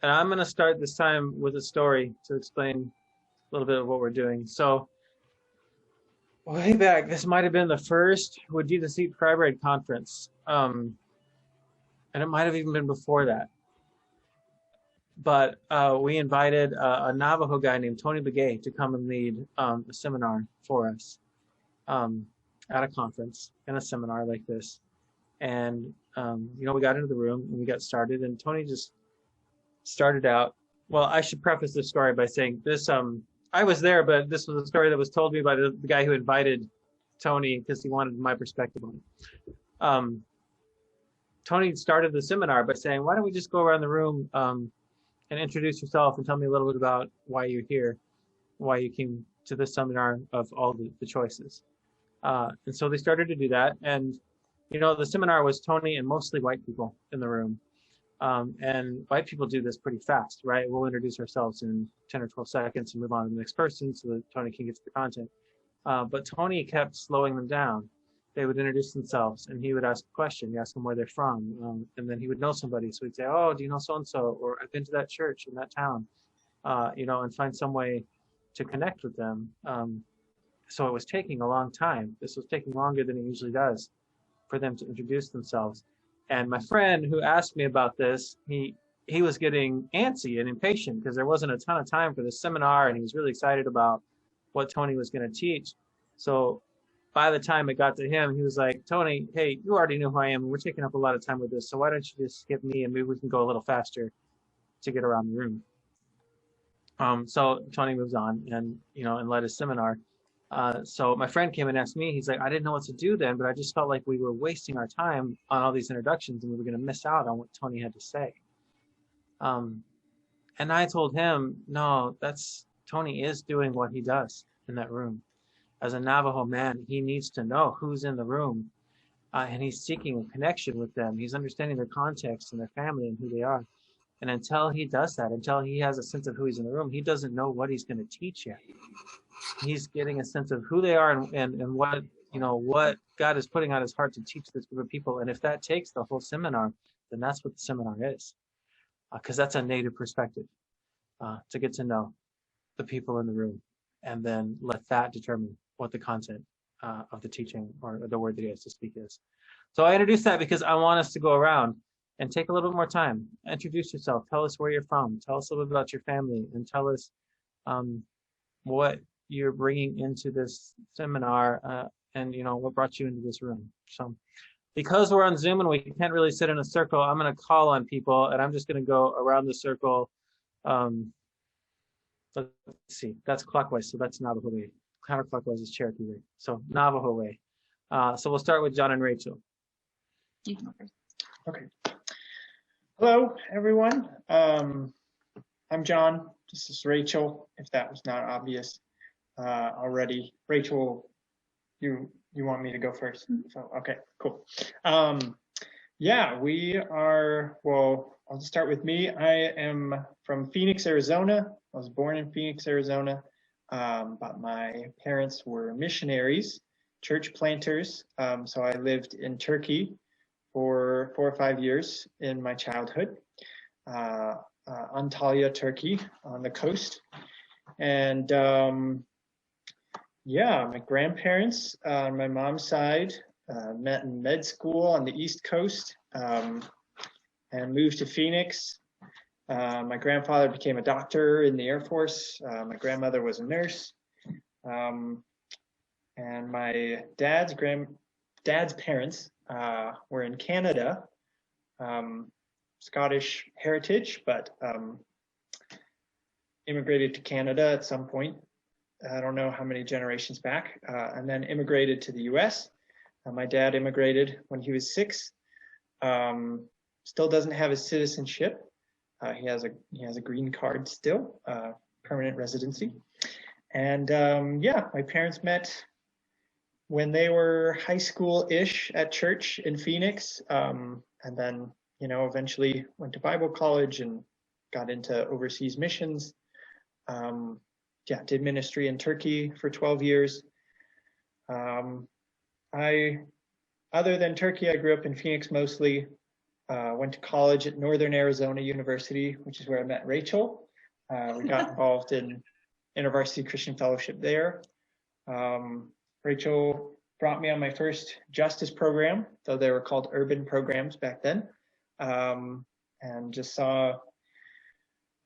And I'm going to start this time with a story to explain a little bit of what we're doing. So way back, this might have been the first Would Jesus Eat Fry Bread conference. And it might have even been before that. But we invited a Navajo guy named Tony Begay to come and lead a seminar for us at a conference in a seminar like this. And, we got into the room and we got started, and Tony just started out. Well, I should preface this story by saying this, I was there, but this was a story that was told me by the guy who invited Tony because he wanted my perspective on it. Tony started the seminar by saying, why don't we just go around the room and introduce yourself and tell me a little bit about why you're here, why you came to this seminar of all the choices. And so they started to do that. And, the seminar was Tony and mostly white people in the room. And white people do this pretty fast, right? We'll introduce ourselves in 10 or 12 seconds and move on to the next person so that Tony can get to the content. But Tony kept slowing them down. They would introduce themselves and he would ask a question. You ask them where they're from. And then he would know somebody. So he'd say, oh, do you know so-and-so? Or I've been to that church in that town, and find some way to connect with them. So it was taking a long time. This was taking longer than it usually does for them to introduce themselves. And my friend who asked me about this, he was getting antsy and impatient because there wasn't a ton of time for the seminar, and he was really excited about what Tony was going to teach. So by the time it got to him, he was like, Tony, hey, you already know who I am, and we're taking up a lot of time with this, so why don't you just skip me and maybe we can go a little faster to get around the room. So Tony moves on and led his seminar. So my friend came and asked me, he's like, I didn't know what to do then, but I just felt like we were wasting our time on all these introductions and we were going to miss out on what Tony had to say. And I told him, no, Tony is doing what he does in that room. As a Navajo man, he needs to know who's in the room, and he's seeking a connection with them. He's understanding their context and their family and who they are. And until he does that, until he has a sense of who he's in the room, he doesn't know what he's going to teach yet. He's getting a sense of who they are and what what God is putting on his heart to teach this group of people. And if that takes the whole seminar, then that's what the seminar is, because that's a native perspective, to get to know the people in the room and then let that determine what the content of the teaching or the word that he has to speak is. So I introduced that because I want us to go around and take a little bit more time. Introduce yourself. Tell us where you're from. Tell us a little bit about your family, and tell us what you're bringing into this seminar, and what brought you into this room. So because we're on Zoom and we can't really sit in a circle, I'm going to call on people, and I'm just going to go around the circle. Let's see, that's clockwise, so that's Navajo way. Counterclockwise is Cherokee way. So Navajo way. So we'll start with John and Rachel. You can go first. Okay. Hello, everyone. I'm John. This is Rachel, if that was not obvious already. Rachel, you want me to go first? So, okay, cool. Yeah, we are, well, I'll just start with me. I am from Phoenix, Arizona. I was born in Phoenix, Arizona, but my parents were missionaries, church planters. So I lived in Turkey for 4 or 5 years in my childhood, Antalya, Turkey, on the coast. And yeah, my grandparents on my mom's side met in med school on the East Coast, and moved to Phoenix. My grandfather became a doctor in the Air Force. My grandmother was a nurse. And my dad's parents were in Canada, Scottish heritage, but immigrated to Canada at some point. I don't know how many generations back, and then immigrated to the US. My dad immigrated when he was 6. Still doesn't have his citizenship. He has a green card still, permanent residency. And yeah, my parents met when they were high school-ish at church in Phoenix, and then eventually went to Bible college and got into overseas missions. Yeah, did ministry in Turkey for 12 years. Other than Turkey, I grew up in Phoenix mostly. Went to college at Northern Arizona University, which is where I met Rachel. We got involved in InterVarsity Christian Fellowship there. Rachel brought me on my first justice program, though they were called urban programs back then, and just saw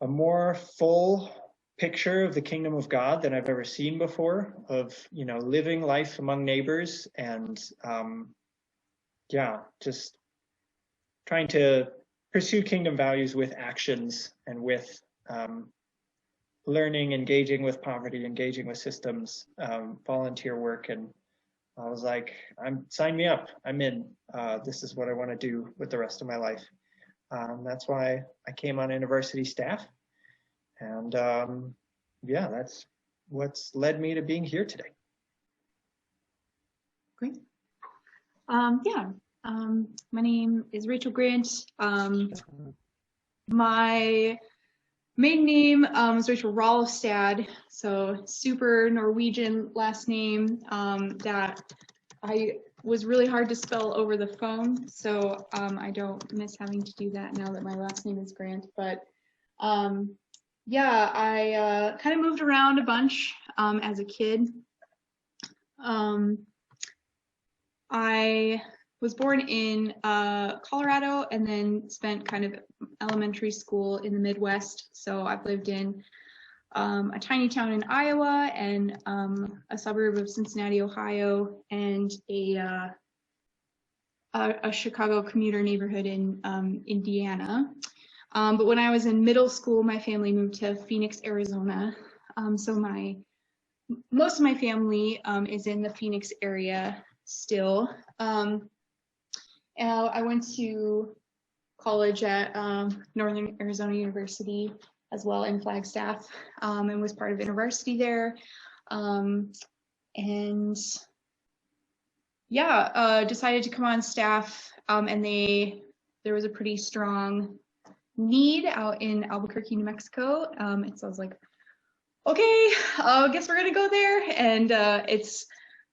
a more full picture of the kingdom of God than I've ever seen before, of, you know, living life among neighbors and just trying to pursue kingdom values with actions and with learning, engaging with poverty, engaging with systems, volunteer work. And I was like, sign me up, I'm in. This is what I want to do with the rest of my life. That's why I came on InterVarsity staff. And that's what's led me to being here today. Great. My name is Rachel Grant. My maiden name is Rachel Rollestad, so super Norwegian last name that I was really hard to spell over the phone, so I don't miss having to do that now that my last name is Grant. But I kind of moved around a bunch as a kid. I was born in Colorado and then spent kind of elementary school in the Midwest. So I've lived in a tiny town in Iowa and a suburb of Cincinnati, Ohio, and a Chicago commuter neighborhood in Indiana. But when I was in middle school, my family moved to Phoenix, Arizona. So most of my family is in the Phoenix area still. I went to college at Northern Arizona University as well in Flagstaff, and was part of InterVarsity there. Decided to come on staff, and there was a pretty strong need out in Albuquerque, New Mexico. So I was like, okay, I guess we're gonna go there. And it's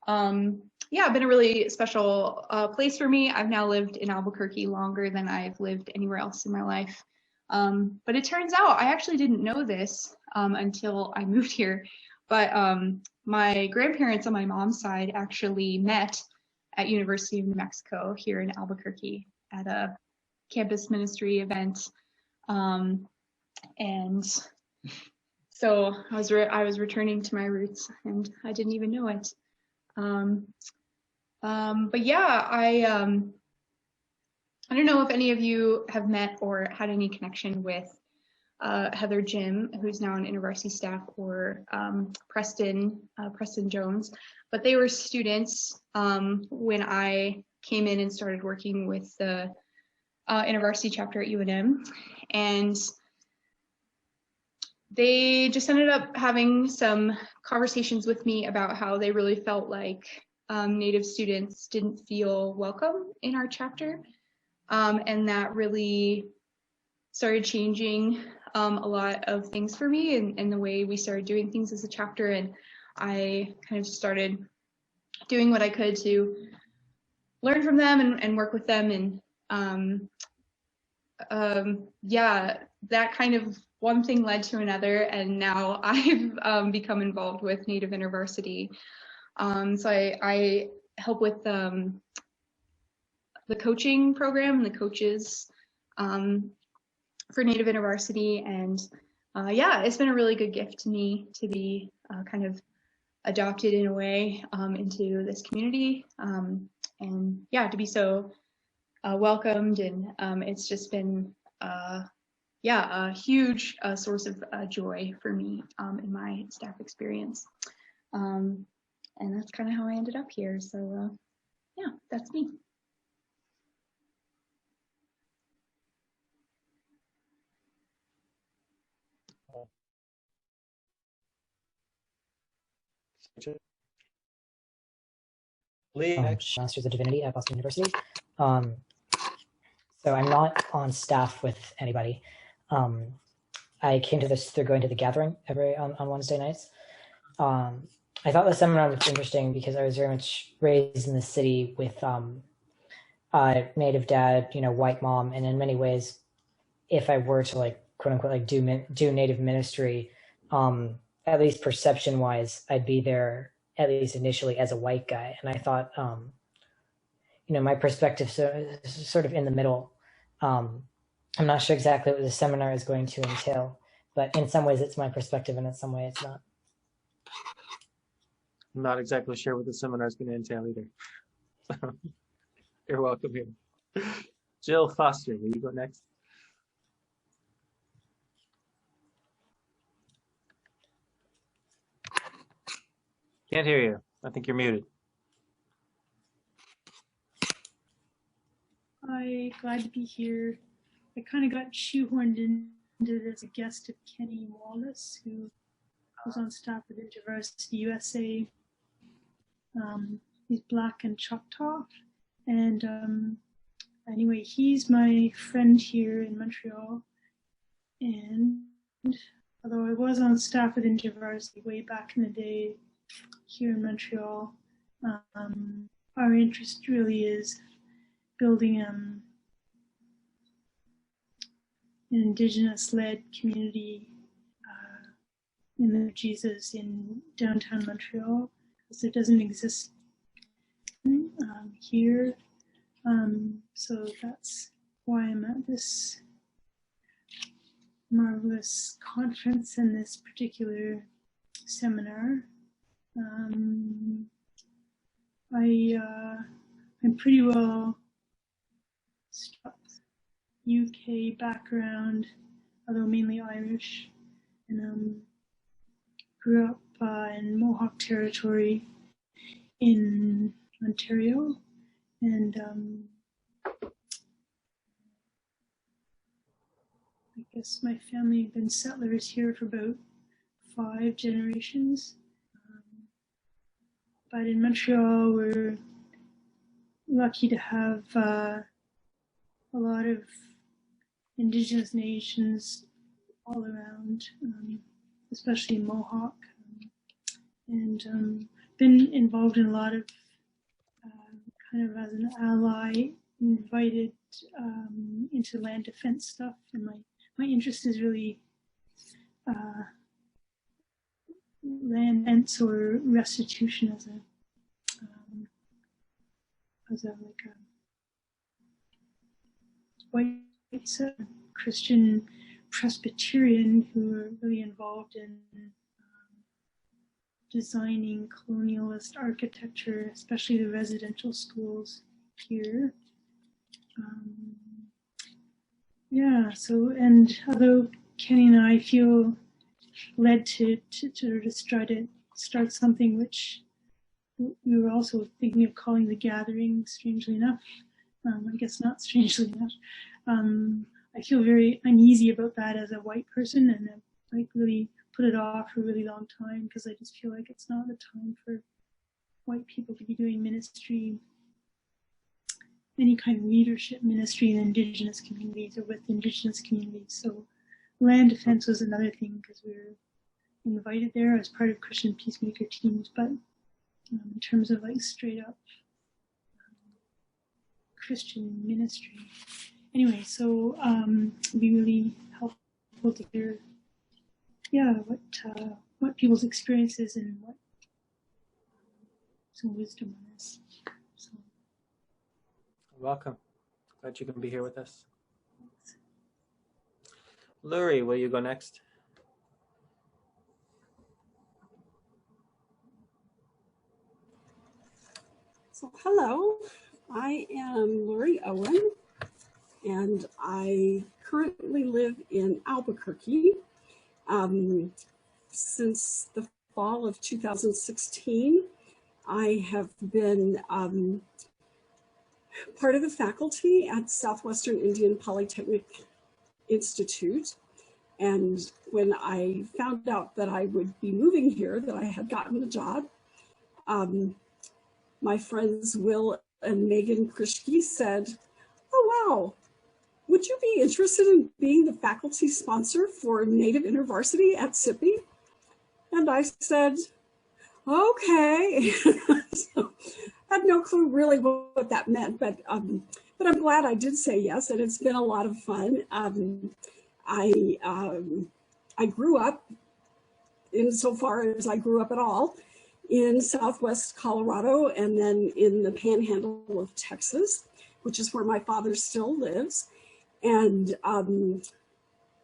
been a really special place for me. I've now lived in Albuquerque longer than I've lived anywhere else in my life. But it turns out, I actually didn't know this until I moved here, but my grandparents on my mom's side actually met at University of New Mexico here in Albuquerque at a campus ministry event. And so I was returning to my roots and I didn't even know it. I don't know if any of you have met or had any connection with Heather Jim, who's now on InterVarsity staff, or Preston Jones, but they were students when I came in and started working with the InterVarsity chapter at UNM, and they just ended up having some conversations with me about how they really felt like Native students didn't feel welcome in our chapter, and that really started changing a lot of things for me and the way we started doing things as a chapter. And I kind of started doing what I could to learn from them and work with them. And that kind of one thing led to another, and now I've become involved with Native InterVarsity. So I help with the coaching program and the coaches for Native InterVarsity, and it's been a really good gift to me to be kind of adopted in a way into this community, and to be so welcomed, and it's just been a huge source of joy for me in my staff experience. And that's kind of how I ended up here. So that's me. Master's of Divinity at Boston University. So I'm not on staff with anybody. I came to this through going to the gathering on Wednesday nights. I thought the seminar was interesting because I was very much raised in the city with Native dad, white mom, and in many ways, if I were to like quote unquote like do Native ministry, at least perception wise, I'd be there at least initially as a white guy, and I thought my perspective sort of in the middle. I'm not sure exactly what the seminar is going to entail, but in some ways it's my perspective and in some way it's not. I'm not exactly sure what the seminar is going to entail either. You're welcome here. Jill Foster, will you go next? Can't hear you. I think you're muted. Hi, glad to be here. I kind of got shoehorned into it as a guest of Kenny Wallace, who was on staff at InterVarsity USA. He's Black and Choctaw. And anyway, he's my friend here in Montreal. And although I was on staff at InterVarsity way back in the day here in Montreal, our interest really is building an Indigenous-led community in the Jesus in downtown Montreal, because it doesn't exist here. So that's why I'm at this marvelous conference and this particular seminar. I'm pretty well struck UK background, although mainly Irish, and grew up in Mohawk territory in Ontario, and I guess my family have been settlers here for about 5 generations. But in Montreal, we're lucky to have a lot of Indigenous nations all around, especially Mohawk, and been involved in a lot of kind of as an ally, invited into land defense stuff, and my interest is really land defense or restitution as a white Christian Presbyterian who are really involved in designing colonialist architecture, especially the residential schools here. Yeah, so, and although Kenny and I feel led to sort of try to start something which we were also thinking of calling The Gathering, strangely enough. I guess not strangely enough. I feel very uneasy about that as a white person, and I've like really put it off for a really long time because I just feel like it's not the time for white people to be doing ministry, any kind of leadership ministry in Indigenous communities or with Indigenous communities. So land defense was another thing because we were invited there as part of Christian peacemaker teams, but in terms of like straight up Christian ministry. Anyway, so it'd be really helpful to hear, yeah, what people's experiences and what some wisdom on this. So. Welcome. Glad you can be here with us. Luri, will you go next? So hello, I am Lori Owen, and I currently live in Albuquerque. Since the fall of 2016, I have been part of the faculty at Southwestern Indian Polytechnic Institute. And when I found out that I would be moving here, that I had gotten the job, my friends Will and Megan Krischke said, "Oh, wow, would you be interested in being the faculty sponsor for Native InterVarsity at SIPI?" And I said, okay. So had no clue really what that meant, but I'm glad I did say yes, and it's been a lot of fun. I grew up, insofar as I grew up at all, in Southwest Colorado and then in the Panhandle of Texas, which is where my father still lives. And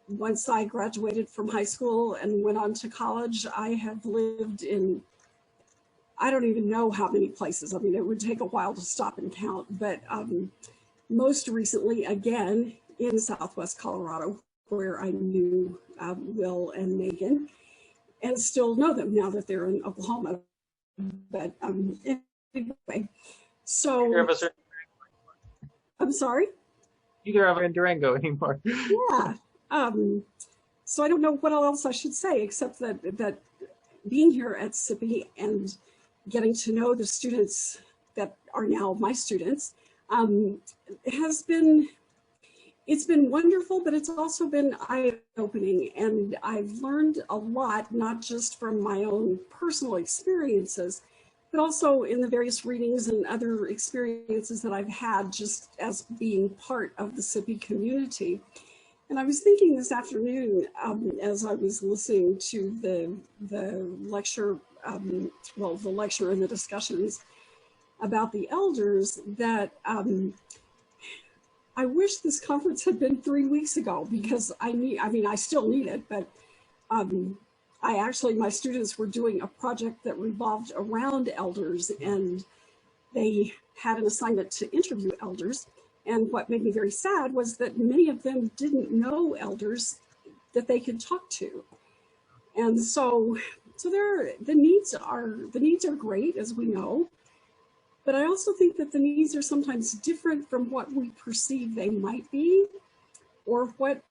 once I graduated from high school and went on to college, I have lived in, I don't even know how many places. I mean, it would take a while to stop and count, but most recently, again, in Southwest Colorado, where I knew Will and Megan, and still know them now that they're in Oklahoma. But anyway, so Neither of us are, I'm sorry? neither of us are in Durango anymore. Yeah. So I don't know what else I should say, except that being here at SIPI and getting to know the students that are now my students has been, it's been wonderful, but it's also been eye-opening. And I've learned a lot, not just from my own personal experiences, but also in the various readings and other experiences that I've had just as being part of the SIPI community. And I was thinking this afternoon, as I was listening to the lecture, the lecture and the discussions about the elders, that I wish this conference had been 3 weeks ago, because I still need it, but my students were doing a project that revolved around elders, and they had an assignment to interview elders. And what made me very sad was that many of them didn't know elders that they could talk to. And so the needs are great, as we know. But I also think that the needs are sometimes different from what we perceive they might be, or what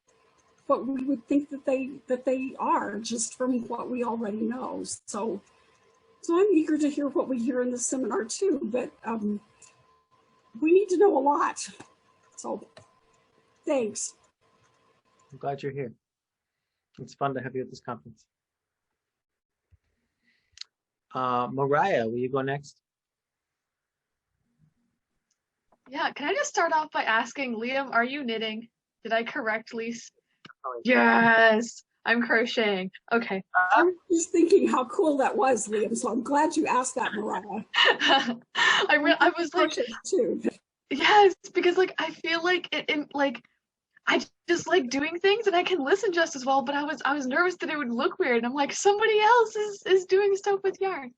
we would think that they are, just from what we already know. So I'm eager to hear what we hear in this seminar too, but we need to know a lot. So thanks. I'm glad you're here. It's fun to have you at this conference. Mariah, will you go next? Yeah, can I just start off by asking, Liam, are you knitting? Did I correctly? Yes, I'm crocheting. Okay. I was just thinking how cool that was, Liam. So I'm glad you asked that, Mariah. I was like, too. Yes, because like I feel like I just like doing things and I can listen just as well, but I was nervous that it would look weird. And I'm like, somebody else is doing stuff with yarn.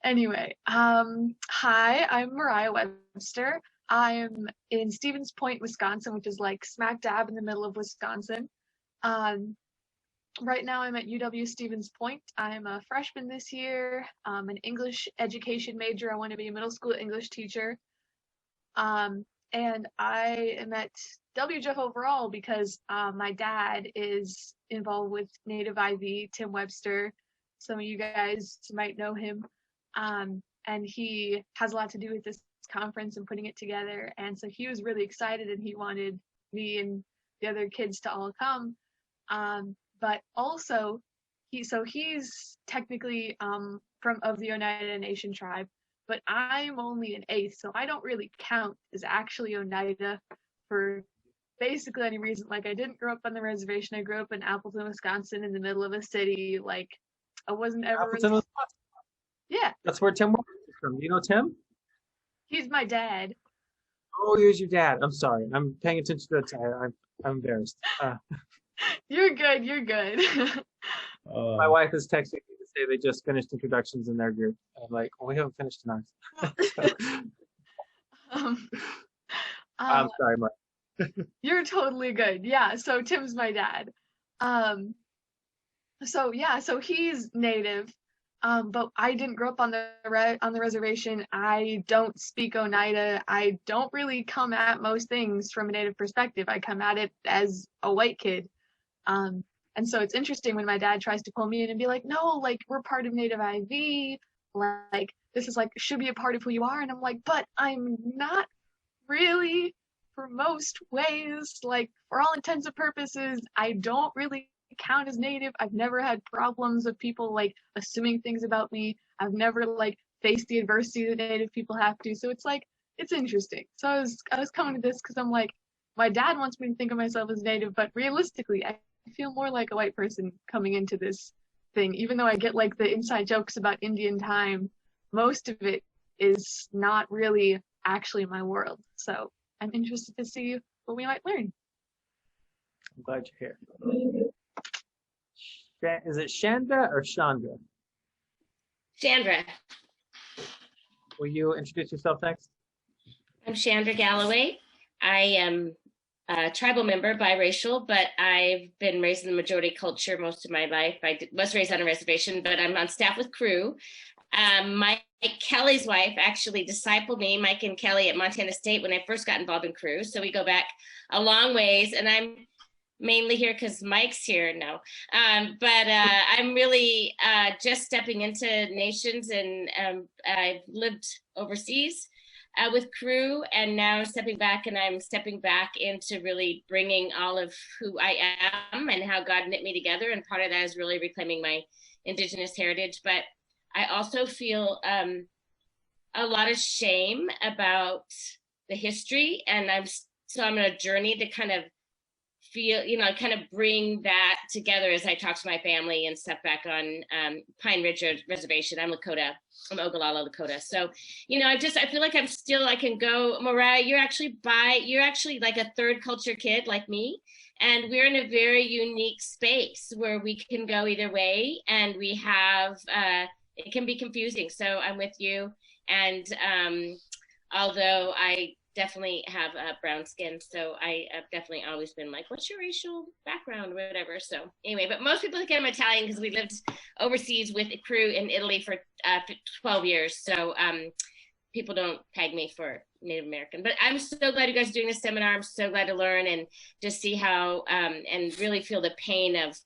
Anyway, hi, I'm Mariah Webster. I'm in Stevens Point, Wisconsin, which is like smack dab in the middle of Wisconsin. Right now I'm at UW Stevens Point. I'm a freshman this year. An English education major. I want to be a middle school English teacher. And I am at WJEF overall because my dad is involved with Native IV, Tim Webster. Some of you guys might know him. And he has a lot to do with this conference and putting it together. And so he was really excited and he wanted me and the other kids to all come. But also, he's technically of the Oneida Nation tribe. But I'm only an 8th, so I don't really count as actually Oneida for basically any reason. Like, I didn't grow up on the reservation. I grew up in Appleton, Wisconsin, in the middle of a city. Like, I wasn't ever Appleton, really... Wisconsin. Yeah. That's where Tim Webster is from. Do you know Tim? He's my dad. Oh, here's your dad. I'm sorry. I'm paying attention to that. I'm embarrassed. You're good. You're good. My wife is texting me to say they just finished introductions in their group. I'm like, well, we haven't finished in ours. I'm sorry, Mark. You're totally good. Yeah, so Tim's my dad. So he's Native. But I didn't grow up on the reservation. I don't speak Oneida. I don't really come at most things from a Native perspective. I come at it as a white kid. And so it's interesting when my dad tries to pull me in and be like, no, like, we're part of Native IV. Like, this is like, should be a part of who you are. And I'm like, but I'm not really for most ways. Like, for all intents and purposes, I don't really count as Native. I've never had problems with people like assuming things about me. I've never like face the adversity that Native people have to. So it's like, it's interesting. So I was coming to this because I'm like, my dad wants me to think of myself as Native, but realistically, I feel more like a white person coming into this thing. Even though I get like the inside jokes about Indian time, most of it is not really actually my world. So I'm interested to see what we might learn. I'm glad you're here. Is it Chandra or Chandra? Chandra. Will you introduce yourself next? I'm Chandra Galloway. I am a tribal member, biracial, but I've been raised in the majority culture most of my life. Was raised on a reservation, but I'm on staff with Crew. Mike Kelly's wife actually discipled me, Mike and Kelly, at Montana State when I first got involved in Crew. So we go back a long ways, and I'm mainly here because Mike's here now. But I'm really just stepping into nations, and I've lived overseas with Crew, and now I'm stepping back into really bringing all of who I am and how God knit me together. And part of that is really reclaiming my Indigenous heritage. But I also feel a lot of shame about the history, and I'm on a journey to kind of feel, kind of bring that together as I talk to my family and step back on Pine Ridge Reservation. I'm Lakota. I'm Ogallala Lakota. So, I feel like I can go. Mariah, you're actually like a third culture kid like me. And we're in a very unique space where we can go either way. And we have, it can be confusing. So I'm with you. And although I definitely have brown skin, so I have definitely always been like, what's your racial background or whatever. So anyway, but most people think I'm Italian because we lived overseas with a Crew in Italy for 12 years. So people don't tag me for Native American, but I'm so glad you guys are doing this seminar. I'm so glad to learn and just see how and really feel the pain of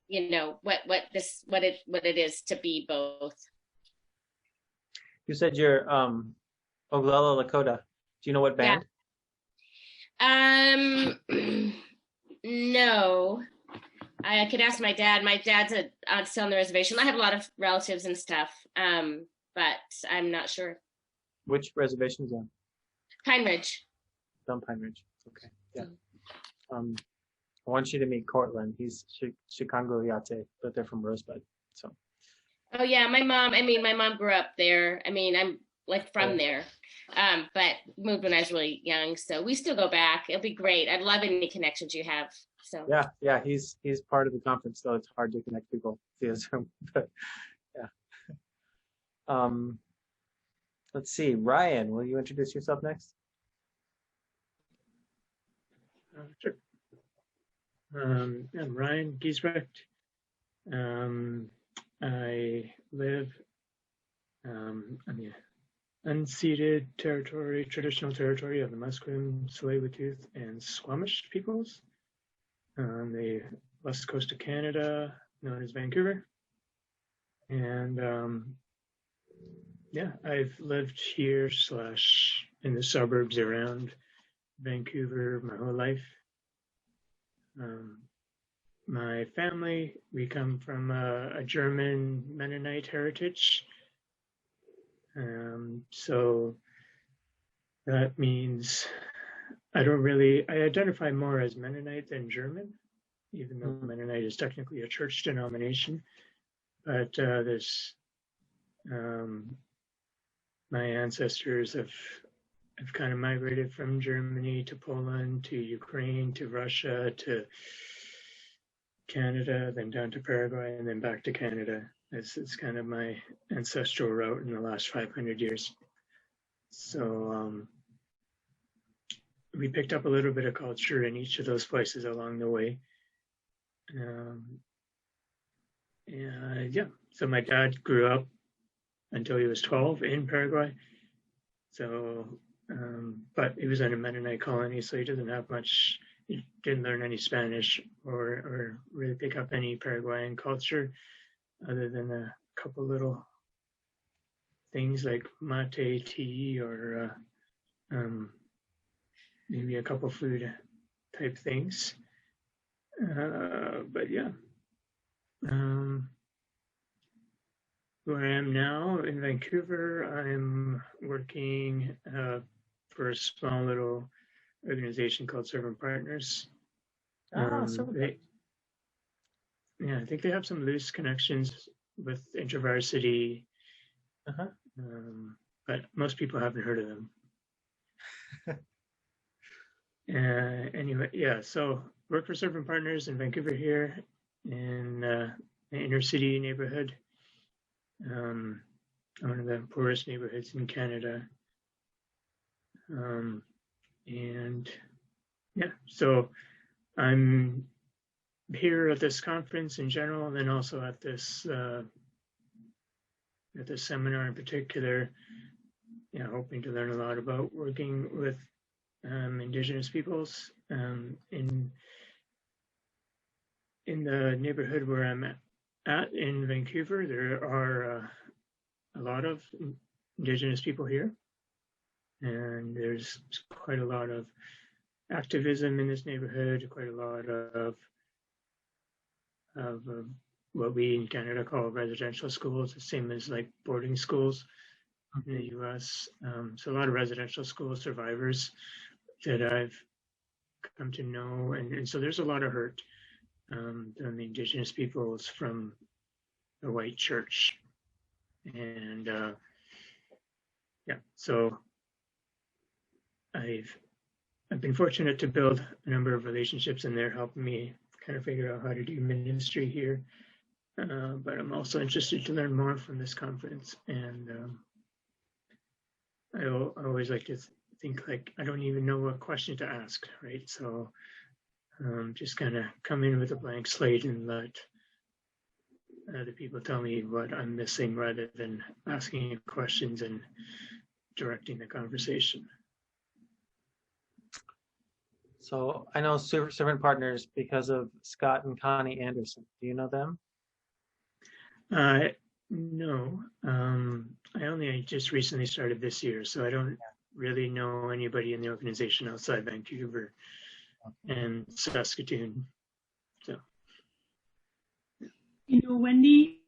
what it is to be both. You said you're Oglala Lakota. Do you know what band? Yeah. No. I could ask my dad. My dad's still on the reservation. I have a lot of relatives and stuff, but I'm not sure. Which reservation is on? Pine Ridge. On Pine Ridge. Okay. Yeah. I want you to meet Cortland. He's Chicago Yate, but they're from Rosebud. So. Oh yeah, my mom grew up there. I'm like from there, but moved when I was really young. So we still go back. It'll be great. I'd love any connections you have. So. Yeah. He's part of the conference, though it's hard to connect people via Zoom. But yeah. Let's see, Ryan. Will you introduce yourself next? Sure. I'm Ryan Giesbrecht. I live on the unceded traditional territory of the Musqueam, Tsleil-Waututh, and Squamish peoples on the west coast of Canada, known as Vancouver. And I've lived here / in the suburbs around Vancouver my whole life. My family, we come from a German Mennonite heritage. So that means I identify more as Mennonite than German, even though Mennonite is technically a church denomination. But my ancestors have kind of migrated from Germany to Poland to Ukraine to Russia to Canada, then down to Paraguay, and then back to Canada. It's kind of my ancestral route in the last 500 years. So we picked up a little bit of culture in each of those places along the way. So my dad grew up until he was 12 in Paraguay. So, but he was in a Mennonite colony, so he doesn't have much. He didn't learn any Spanish or really pick up any Paraguayan culture, other than a couple little things like mate tea or maybe a couple food type things. But yeah. where I am now in Vancouver, I'm working for a small little organization called Servant Partners. Yeah, I think they have some loose connections with InterVarsity, but most people haven't heard of them. Anyway, yeah, so work for Servant Partners in Vancouver here in the inner city neighborhood, one of the poorest neighborhoods in Canada. And yeah, so I'm here at this conference in general, and then also at this seminar in particular, hoping to learn a lot about working with Indigenous peoples. In the neighborhood where I'm at in Vancouver, there are a lot of Indigenous people here, and there's quite a lot of activism in this neighborhood, quite a lot of what we in Canada call residential schools, the same as like boarding schools in the US. So a lot of residential school survivors that I've come to know. And so there's a lot of hurt on the Indigenous peoples from the white church. And yeah, so I've been fortunate to build a number of relationships, and they're helping me kind of figure out how to do ministry here. But I'm also interested to learn more from this conference. And I always like to think like, I don't even know what question to ask, right? So just kind of come in with a blank slate and let the people tell me what I'm missing rather than asking questions and directing the conversation. So I know Servant Partners because of Scott and Connie Anderson. Do you know them? No, I just recently started this year, so I don't really know anybody in the organization outside Vancouver and Saskatoon. So, You know Wendy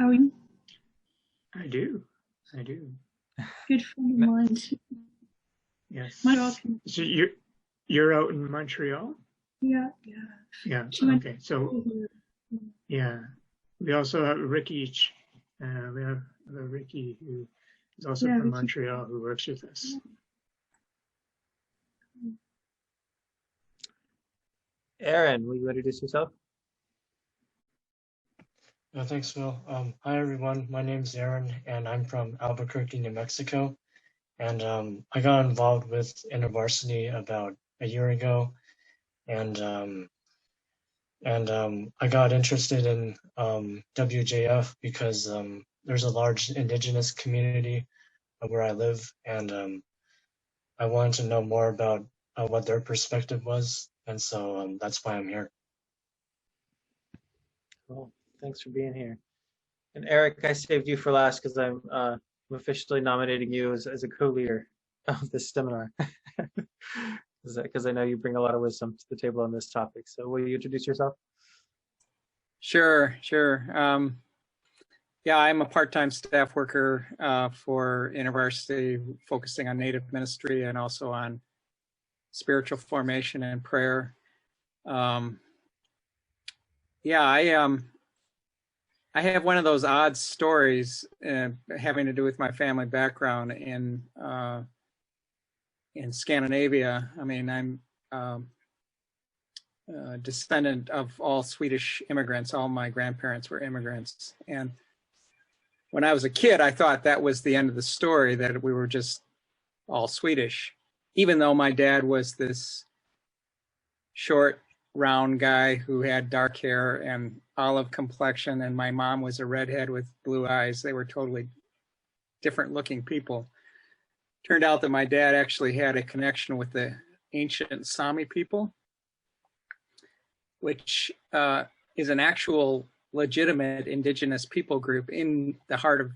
Owen? I do. Good friend of mine too. Yes. My daughter. So you're out in Montreal? Yeah. Yeah. She went Okay. So over. yeah, we also have Ricky. We have Ricky who is also from Ricky. Montreal who works with us. Aaron, will you introduce yourself? Thanks, Phil. Hi, everyone. My name's Aaron, and I'm from Albuquerque, New Mexico. And I got involved with InterVarsity about a year ago, and I got interested in WJF because there's a large Indigenous community where I live, and I wanted to know more about what their perspective was, and so that's why I'm here. Well, thanks for being here. And Eric, I saved you for last because I'm officially nominating you as a co-leader of this seminar. Because I know you bring a lot of wisdom to the table on this topic. So will you introduce yourself? Sure. Yeah, I'm a part-time staff worker for InterVarsity, focusing on Native ministry and also on spiritual formation and prayer. Yeah, I have one of those odd stories having to do with my family background in Scandinavia. I mean, I'm a descendant of all Swedish immigrants. All my grandparents were immigrants. And when I was a kid, I thought that was the end of the story, that we were just all Swedish, even though my dad was this short, round guy who had dark hair and olive complexion, and my mom was a redhead with blue eyes. They were totally different looking people. Turned out that my dad actually had a connection with the ancient Sami people, which is an actual legitimate indigenous people group in the heart of,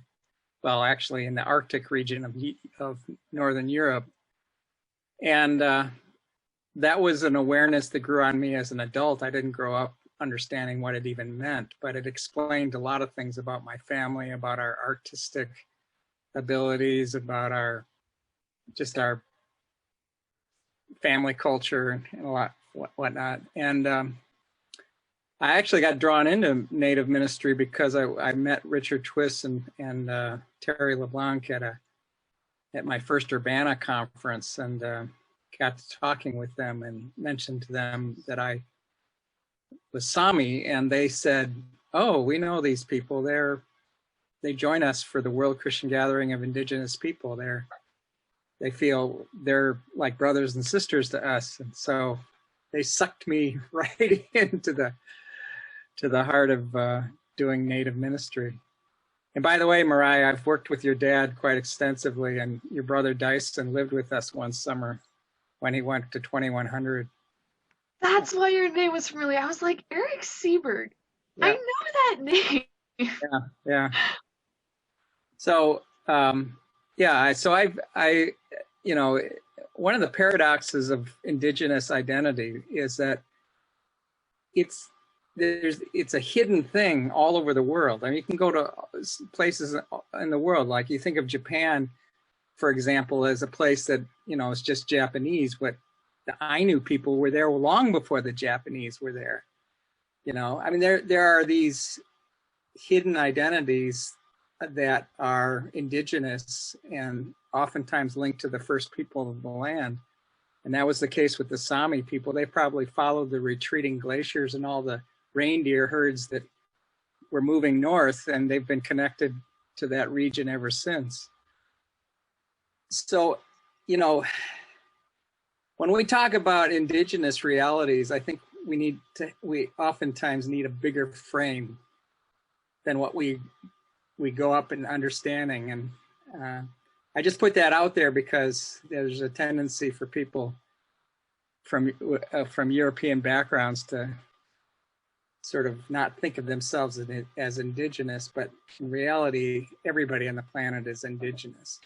well, actually in the Arctic region of Northern Europe. And that was an awareness that grew on me as an adult. I didn't grow up understanding what it even meant, but it explained a lot of things about my family, about our artistic abilities, about our family culture and a lot whatnot. And I actually got drawn into Native ministry because I met Richard Twiss and Terry LeBlanc at my first Urbana conference, and got to talking with them and mentioned to them that I was Sami, and they said, "Oh, we know these people. They join us for the World Christian Gathering of Indigenous People. They feel they're like brothers and sisters to us." And so they sucked me right into the heart of doing Native ministry. And by the way, Mariah, I've worked with your dad quite extensively, and your brother Dyson lived with us one summer when he went to 2100. That's why your name was familiar. I was like, Eric Seberg. Yeah. I know that name. Yeah. So, so I, one of the paradoxes of Indigenous identity is that it's a hidden thing all over the world. I mean, you can go to places in the world, like you think of Japan, for example, as a place that, is just Japanese, but the Ainu people were there long before the Japanese were there. I mean, there are these hidden identities that are indigenous and oftentimes linked to the first people of the land. And that was the case with the Sami people. They probably followed the retreating glaciers and all the reindeer herds that were moving north, and they've been connected to that region ever since. So, when we talk about indigenous realities, I think we oftentimes need a bigger frame than what we go up in understanding. And I just put that out there because there's a tendency for people from European backgrounds to sort of not think of themselves as indigenous, but in reality, everybody on the planet is indigenous.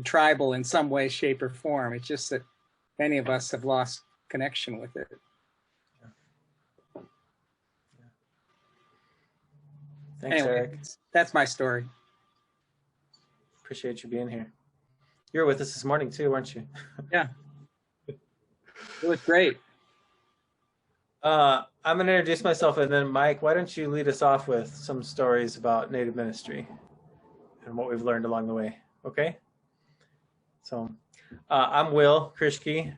Tribal in some way, shape, or form. It's just that many of us have lost connection with it. Thanks, anyway, Eric. That's my story. Appreciate you being here. You were with us this morning too, weren't you? Yeah. It was great. I'm going to introduce myself, and then Mike, why don't you lead us off with some stories about Native ministry and what we've learned along the way, okay? So I'm Will Krischke.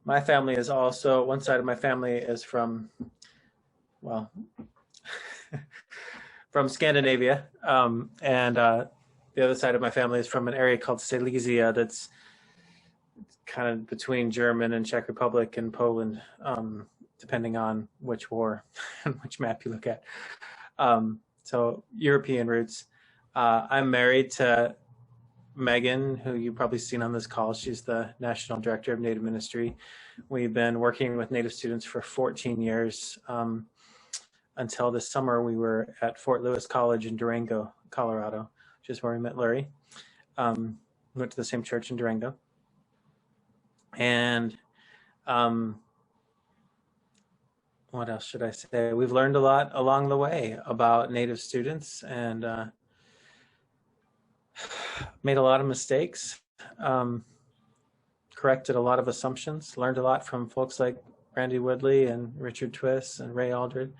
My family is also, one side of my family is from, well, from Scandinavia, and the other side of my family is from an area called Silesia that's kind of between German and Czech Republic and Poland, depending on which war and which map you look at. So European roots. I'm married to Megan, who you've probably seen on this call. She's the National Director of Native Ministry. We've been working with Native students for 14 years. Until this summer, we were at Fort Lewis College in Durango, Colorado, which is where we met Larry. We went to the same church in Durango. And what else should I say? We've learned a lot along the way about Native students, and made a lot of mistakes, corrected a lot of assumptions, learned a lot from folks like Randy Woodley and Richard Twiss and Ray Aldred.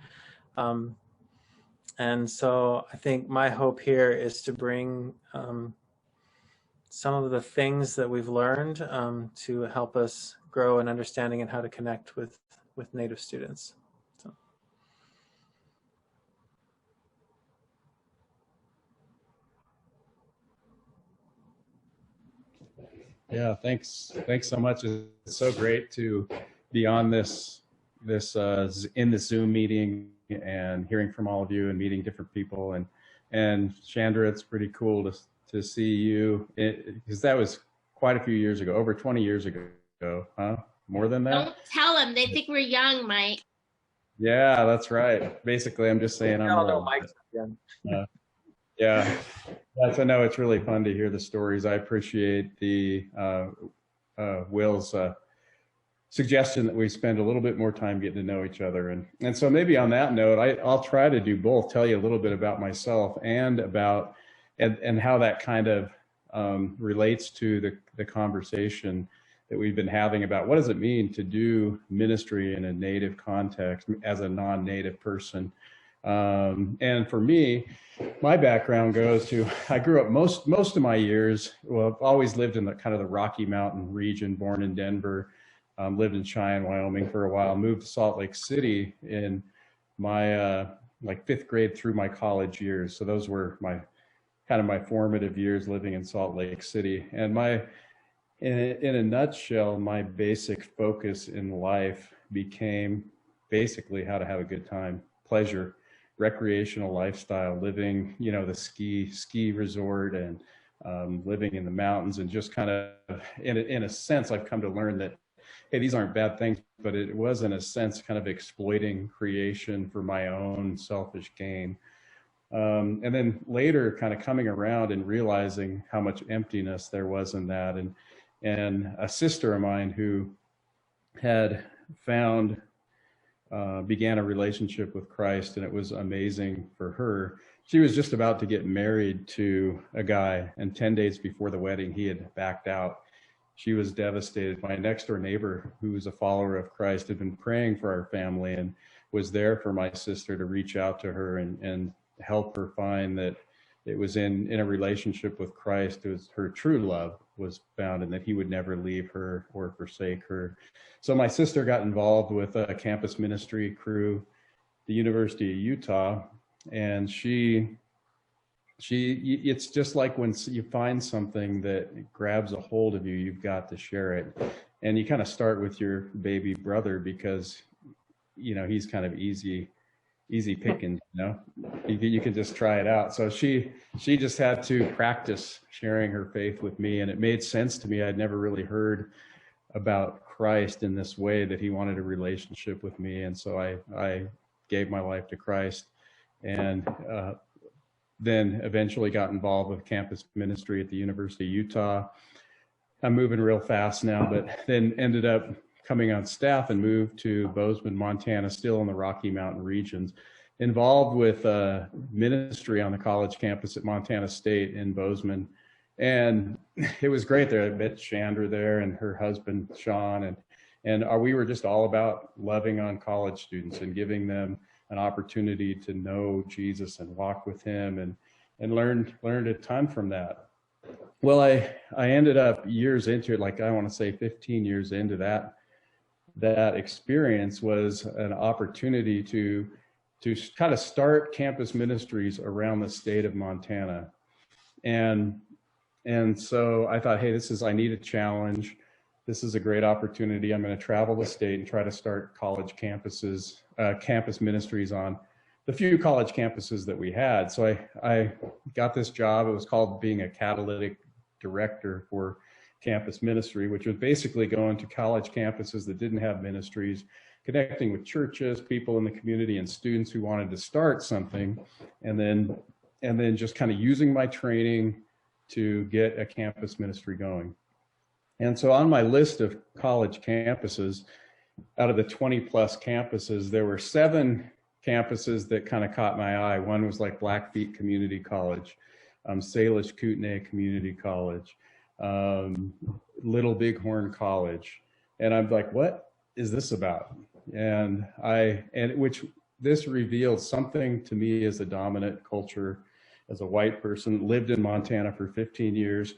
And so I think my hope here is to bring some of the things that we've learned to help us grow in understanding and how to connect with Native students. So. Yeah, thanks so much. It's so great to be on this in the Zoom meeting and hearing from all of you and meeting different people. And Chandra, it's pretty cool to see you, because that was quite a few years ago, over 20 years ago, huh? More than that? Don't tell them. They think we're young, Mike. Yeah, that's right. Basically, I'm just saying I'm old. Mike's young. Yeah, I know it's really fun to hear the stories. I appreciate the Will's suggestion that we spend a little bit more time getting to know each other. And so maybe on that note, I'll try to do both, tell you a little bit about myself and about, and how that kind of relates to the conversation that we've been having about what does it mean to do ministry in a native context as a non-native person. And for me, my background goes to, I grew up most of my years, well, I've always lived in the kind of the Rocky Mountain region, born in Denver, lived in Cheyenne, Wyoming for a while, moved to Salt Lake City in my like 5th grade through my college years. So those were my kind of my formative years living in Salt Lake City. And in a nutshell, my basic focus in life became basically how to have a good time, pleasure, recreational lifestyle, living, you know, the ski resort and living in the mountains, and just kind of, in a sense, I've come to learn that, hey, these aren't bad things, but it was in a sense kind of exploiting creation for my own selfish gain. And then later kind of coming around and realizing how much emptiness there was in that. And a sister of mine who had began a relationship with Christ, and it was amazing for her. She was just about to get married to a guy, and 10 days before the wedding, he had backed out. She was devastated. My next door neighbor, who was a follower of Christ, had been praying for our family and was there for my sister to reach out to her and help her find that it was in a relationship with Christ, it was her true love was found, and that he would never leave her or forsake her. So my sister got involved with a campus ministry crew, the University of Utah, and it's just like when you find something that grabs a hold of you, you've got to share it. And you kind of start with your baby brother because, you know, he's kind of easy picking, you know, you can just try it out. So she just had to practice sharing her faith with me, and it made sense to me. I'd never really heard about Christ in this way, that he wanted a relationship with me. And so I gave my life to Christ, and then eventually got involved with campus ministry at the University of Utah. I'm moving real fast now, but then ended up coming on staff and moved to Bozeman, Montana, still in the Rocky Mountain regions, involved with ministry on the college campus at Montana State in Bozeman. And it was great there. I met Chandra there and her husband, Sean, and we were just all about loving on college students and giving them an opportunity to know Jesus and walk with him, and learned a ton from that. Well, I ended up years into it, like I want to say 15 years into that experience, was an opportunity to kind of start campus ministries around the state of Montana. And so I thought, hey, I need a challenge. This is a great opportunity. I'm going to travel the state and try to start college campuses, campus ministries on the few college campuses that we had. So I got this job. It was called being a catalytic director for campus ministry, which was basically going to college campuses that didn't have ministries, connecting with churches, people in the community, and students who wanted to start something, and then just kind of using my training to get a campus ministry going. And so on my list of college campuses, out of the 20 plus campuses, there were 7 campuses that kind of caught my eye. One was like Blackfeet Community College, Salish Kootenai Community College, Little Bighorn College. And I'm like, what is this about? And which this revealed something to me as a dominant culture, as a white person, lived in Montana for 15 years,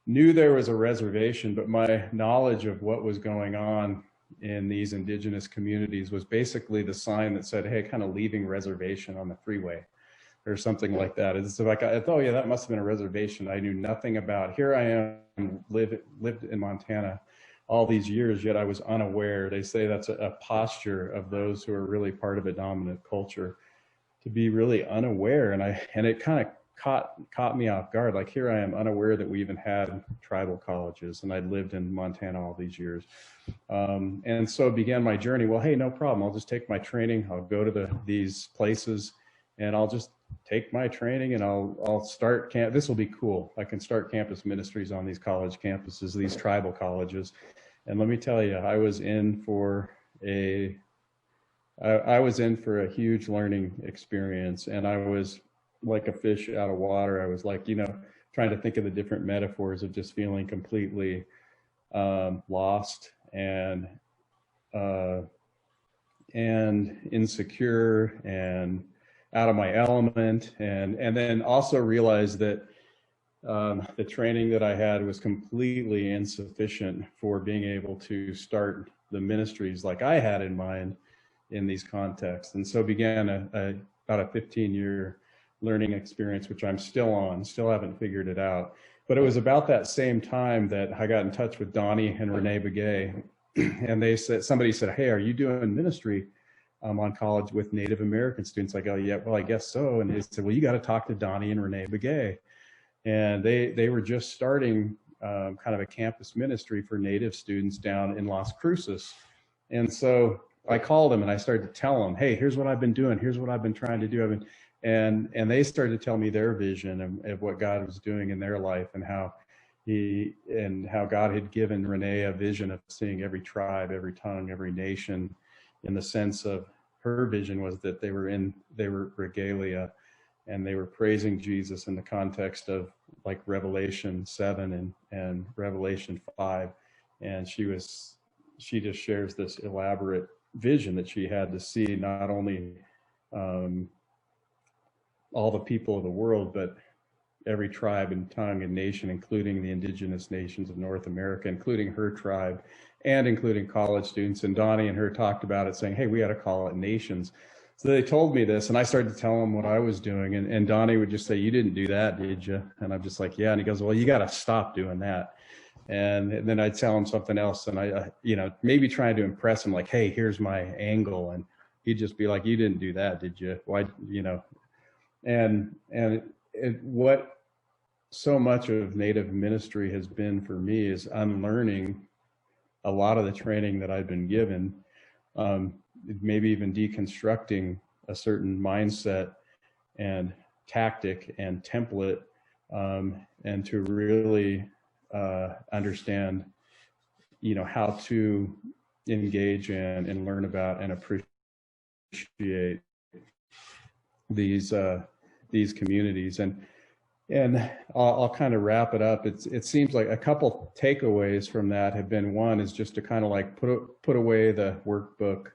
knew there was a reservation, but my knowledge of what was going on in these indigenous communities was basically the sign that said, hey, kind of leaving reservation on the freeway or something like that. It's like, I thought, oh yeah, that must have been a reservation I knew nothing about. Here I am, lived in Montana all these years, yet I was unaware. They say that's a posture of those who are really part of a dominant culture, to be really unaware. And it kind of caught me off guard. Like, here I am unaware that we even had tribal colleges, and I'd lived in Montana all these years. And so began my journey. Well, hey, no problem. I'll just take my training. I'll go to these places, and I'll just take my training, and I'll start this will be cool. I can start campus ministries on these college campuses, these tribal colleges. And let me tell you, I was in for a huge learning experience, and I was like a fish out of water. I was like, trying to think of the different metaphors of just feeling completely lost and insecure and out of my element, and then also realized that the training that I had was completely insufficient for being able to start the ministries like I had in mind in these contexts. And so began about a 15-year learning experience, which I'm still on, still haven't figured it out. But it was about that same time that I got in touch with Donnie and Renee Begay, and somebody said, hey, are you doing ministry on college with Native American students? I go, yeah, well, I guess so. And they said, well, you got to talk to Donnie and Renee Begay. And they were just starting kind of a campus ministry for Native students down in Las Cruces. And so I called them and I started to tell them, hey, here's what I've been doing. Here's what I've been trying to do. And they started to tell me their vision of what God was doing in their life, and how God had given Renee a vision of seeing every tribe, every tongue, every nation, in the sense of her vision was that they were regalia, and they were praising Jesus in the context of like Revelation 7 and Revelation 5. And she just shares this elaborate vision that she had to see not only all the people of the world, but every tribe and tongue and nation, including the indigenous nations of North America, including her tribe, and including college students. And Donnie and her talked about it, saying, hey, we got to call it nations. So they told me this, and I started to tell them what I was doing. And Donnie would just say, you didn't do that, did you? And I'm just like, yeah. And he goes, well, you got to stop doing that. And then I'd tell him something else, and I maybe trying to impress him, like, hey, here's my angle. And he'd just be like, you didn't do that, did you? Why, and what so much of Native ministry has been for me is unlearning a lot of the training that I've been given, maybe even deconstructing a certain mindset and tactic and template, and to really understand, how to engage and learn about and appreciate these communities. And I'll kind of wrap it up. It seems like a couple takeaways from that have been, one is just to kind of like put away the workbook,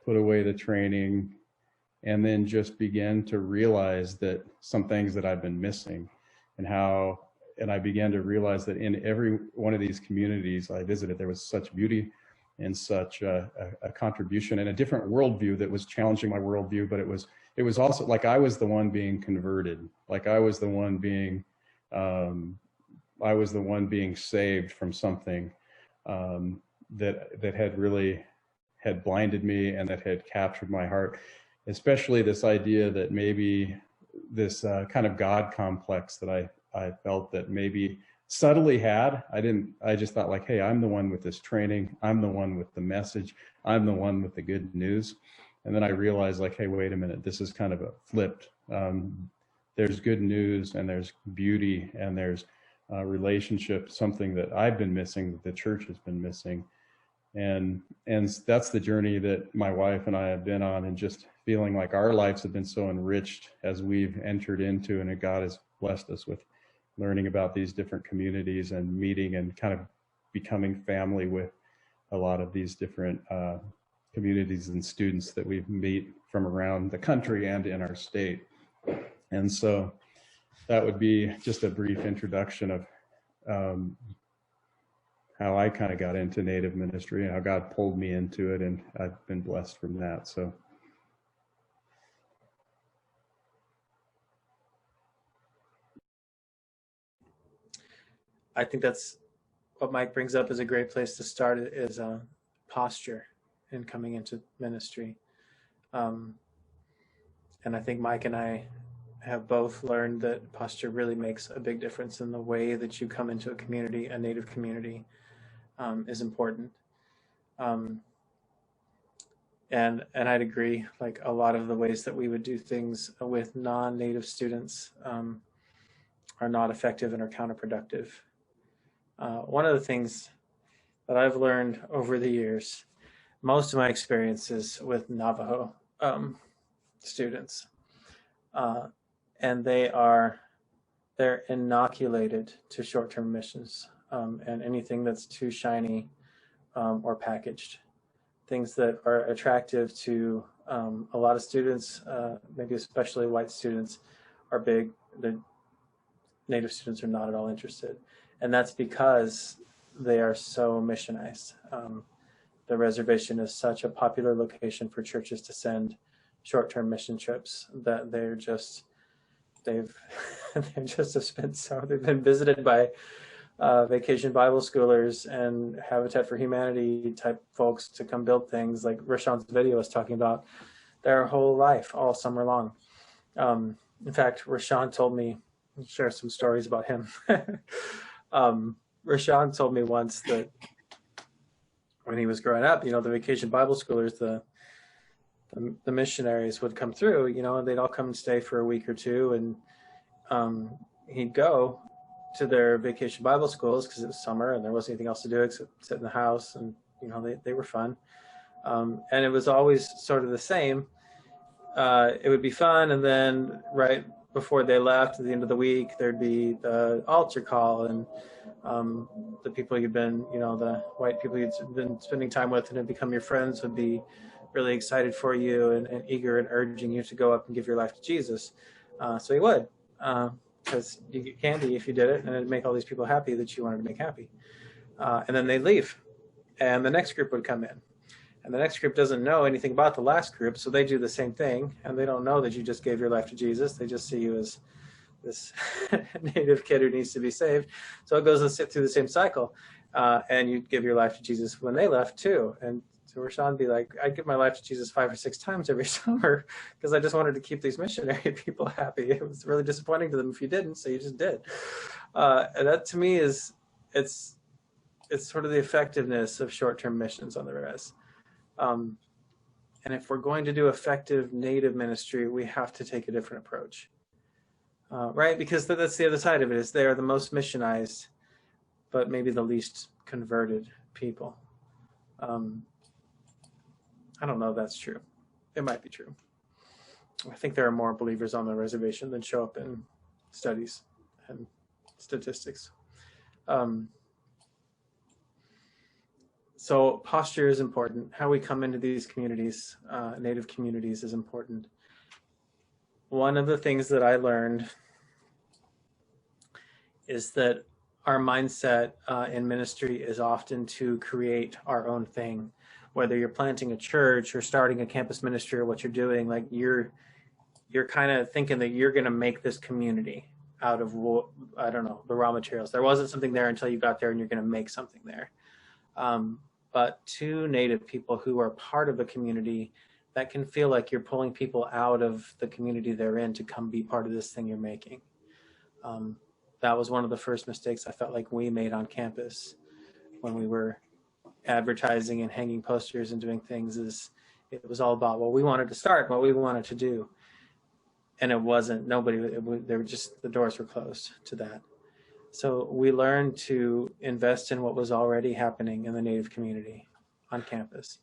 put away the training, and then just begin to realize that some things that I've been missing, and I began to realize that in every one of these communities I visited, there was such beauty and such a contribution and a different worldview that was challenging my worldview, but it was also like I was the one being converted, like I was the one being saved from something that had really had blinded me and that had captured my heart, especially this idea that maybe this kind of God complex that I felt that maybe subtly had. I just thought like, hey, I'm the one with this training. I'm the one with the message. I'm the one with the good news. And then I realized like, hey, wait a minute, this is kind of a flipped. There's good news and there's beauty and there's relationship, something that I've been missing, that the church has been missing. And that's the journey that my wife and I have been on, and just feeling like our lives have been so enriched as we've entered into, and God has blessed us with learning about these different communities and meeting and kind of becoming family with a lot of these different communities and students that we meet from around the country and in our state. And so that would be just a brief introduction of how I kind of got into Native ministry and how God pulled me into it, and I've been blessed from that. So. I think that's what Mike brings up is a great place to start, is posture in coming into ministry. And I think Mike and I have both learned that posture really makes a big difference in the way that you come into a community. A Native community is important. And I'd agree, like a lot of the ways that we would do things with non-Native students are not effective and are counterproductive. One of the things that I've learned over the years, most of my experiences with Navajo students, and they're inoculated to short-term missions and anything that's too shiny or packaged. Things that are attractive to a lot of students, maybe especially white students, are big. The Native students are not at all interested. And that's because they are so missionized. The reservation is such a popular location for churches to send short-term mission trips that they've just have they've been visited by vacation Bible schoolers and Habitat for Humanity type folks to come build things like Rashawn's video was talking about their whole life, all summer long. In fact, Rashawn told me, I'll share some stories about him. Rashawn told me once that when he was growing up, the vacation Bible schoolers, the missionaries would come through, and they'd all come and stay for a week or two, and he'd go to their vacation Bible schools because it was summer and there wasn't anything else to do except sit in the house, and they were fun, and it was always sort of the same. It would be fun, and then right before they left at the end of the week, there'd be the altar call, and the people you've been, the white people you've been spending time with and have become your friends would be really excited for you and eager and urging you to go up and give your life to Jesus. So he would, because you get candy if you did it, and it'd make all these people happy that you wanted to make happy. And then they'd leave, and the next group would come in. And the next group doesn't know anything about the last group, so they do the same thing, and they don't know that you just gave your life to Jesus. They just see you as this Native kid who needs to be saved. So it goes through the same cycle, and you give your life to Jesus when they left too. And so Rashawn would be like, I give my life to Jesus 5 or 6 times every summer because I just wanted to keep these missionary people happy. It was really disappointing to them if you didn't, so you just did. And that to me it's sort of the effectiveness of short-term missions on the res. And if we're going to do effective Native ministry, we have to take a different approach, right? Because that's the other side of it, is they are the most missionized, but maybe the least converted people. I don't know if that's true. It might be true. I think there are more believers on the reservation than show up in studies and statistics. So posture is important. How we come into these communities, Native communities, is important. One of the things that I learned is that our mindset in ministry is often to create our own thing. Whether you're planting a church or starting a campus ministry or what you're doing, like you're kind of thinking that you're going to make this community out of, I don't know, the raw materials. There wasn't something there until you got there, and you're going to make something there. But to Native people who are part of a community, that can feel like you're pulling people out of the community they're in to come be part of this thing you're making. That was one of the first mistakes I felt like we made on campus when we were advertising and hanging posters and doing things. Is it was all about what we wanted to start, what we wanted to do. And it wasn't, they were just, the doors were closed to that. So we learned to invest in what was already happening in the Native community on campus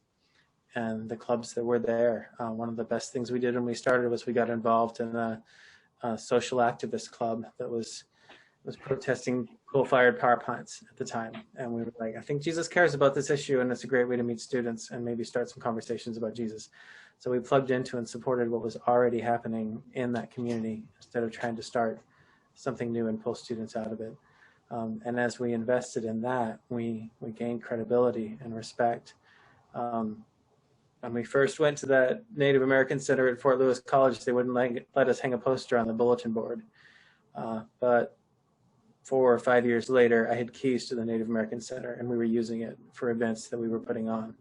and the clubs that were there. One of the best things we did when we started was we got involved in a social activist club that was protesting coal-fired power plants at the time. And we were like, I think Jesus cares about this issue, and it's a great way to meet students and maybe start some conversations about Jesus. So we plugged into and supported what was already happening in that community instead of trying to start something new and pull students out of it. And as we invested in that, we gained credibility and respect. When we first went to that Native American Center at Fort Lewis College, they wouldn't let us hang a poster on the bulletin board. But 4 or 5 years later, I had keys to the Native American Center, and we were using it for events that we were putting on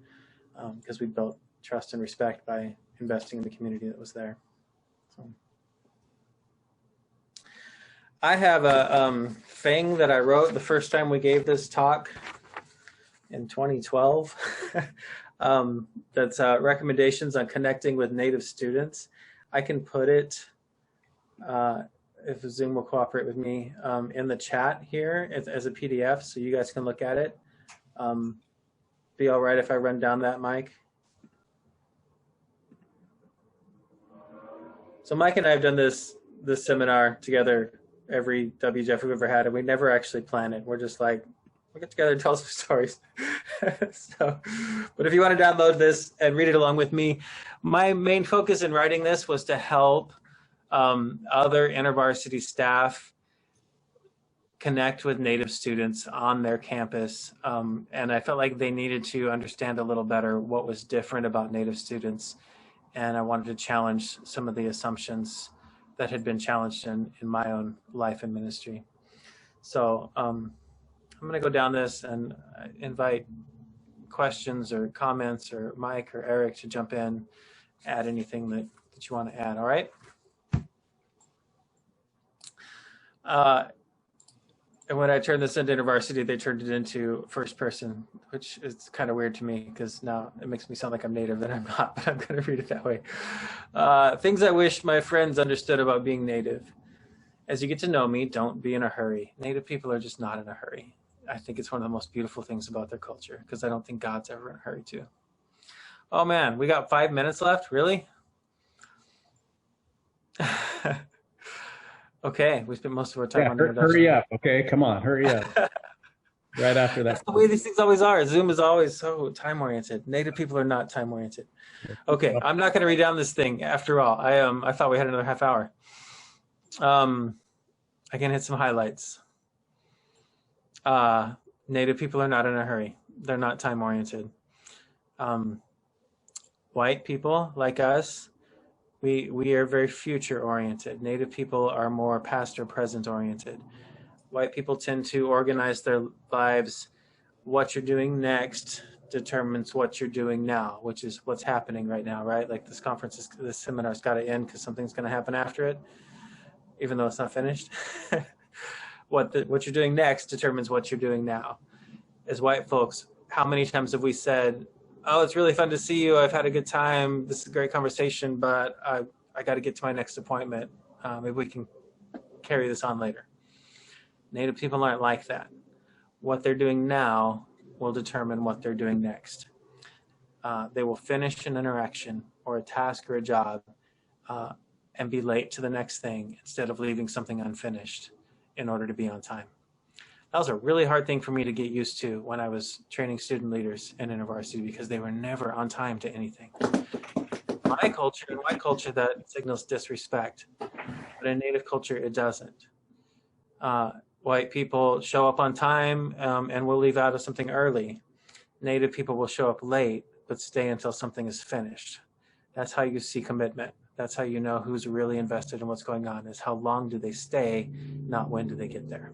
because we built trust and respect by investing in the community that was there. So. I have a thing that I wrote the first time we gave this talk in 2012. That's recommendations on connecting with Native students. I can put it, if Zoom will cooperate with me, in the chat here as a PDF, so you guys can look at it. be all right if I run down that, Mike? So Mike and I have done this seminar together every WJEF we've ever had, and we never actually plan it. We're just like, we'll get together and tell some stories. So, but if you want to download this and read it along with me, my main focus in writing this was to help other InterVarsity staff connect with Native students on their campus. And I felt like they needed to understand a little better what was different about Native students. And I wanted to challenge some of the assumptions that had been challenged in my own life and ministry. So I'm gonna go down this and invite questions or comments, or Mike or Eric to jump in, add anything that you want to add, all right? And when I turned this into InterVarsity, they turned it into first person, which is kind of weird to me because now it makes me sound like I'm Native and I'm not, but I'm going to read it that way. Things I wish my friends understood about being Native. As you get to know me, don't be in a hurry. Native people are just not in a hurry. I think it's one of the most beautiful things about their culture because I don't think God's ever in a hurry too. Oh man, we got 5 minutes left, really? Okay, we spent most of our time on the introduction. Hurry up, okay? Come on, hurry up. Right after that. That's the way these things always are. Zoom is always so time-oriented. Native people are not time-oriented. Okay, I'm not going to read down this thing after all. I thought we had another half hour. I can hit some highlights. Native people are not in a hurry. They're not time-oriented. White people like us, we are very future-oriented. Native people are more past or present-oriented. White people tend to organize their lives. What you're doing next determines what you're doing now, which is what's happening right now, right? Like this seminar's got to end because something's going to happen after it, even though it's not finished. What you're doing next determines what you're doing now. As white folks, how many times have we said, oh, it's really fun to see you. I've had a good time. This is a great conversation, but I got to get to my next appointment. Maybe we can carry this on later. Native people aren't like that. What they're doing now will determine what they're doing next. They will finish an interaction or a task or a job and be late to the next thing instead of leaving something unfinished in order to be on time. That was a really hard thing for me to get used to when I was training student leaders in InterVarsity because they were never on time to anything. In my culture, in white culture, that signals disrespect, but in Native culture, it doesn't. White people show up on time and will leave out of something early. Native people will show up late, but stay until something is finished. That's how you see commitment. That's how you know who's really invested in what's going on, is how long do they stay, not when do they get there.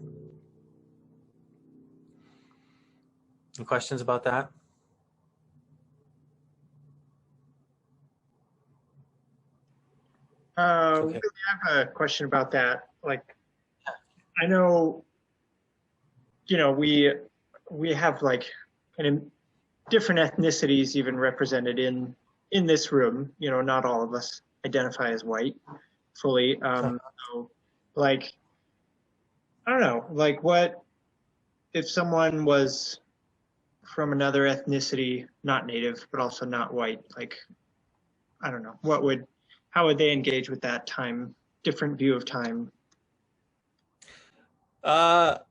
Any questions about that? Okay. I have a question about that. Like, I know, we have like different ethnicities even represented in this room. Not all of us identify as white fully. So, like, I don't know, like what if someone was from another ethnicity, not Native, but also not white, like, I don't know, how would they engage with that time, different view of time? Well,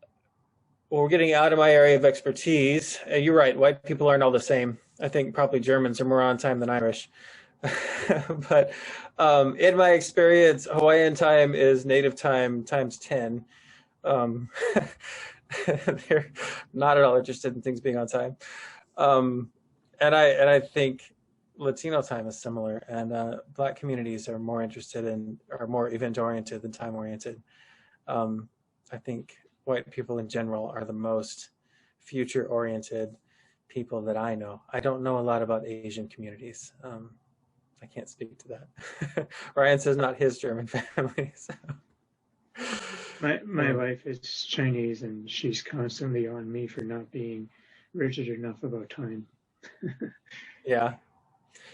we're getting out of my area of expertise. You're right, white people aren't all the same. I think probably Germans are more on time than Irish. But in my experience, Hawaiian time is Native time times 10. They're not at all interested in things being on time. And I think Latino time is similar, and Black communities are more interested in, or more event oriented than time oriented. I think white people in general are the most future oriented people that I know. I don't know a lot about Asian communities. I can't speak to that. Ryan says not his German family. So. My wife is Chinese, and she's constantly on me for not being rigid enough about time. Yeah.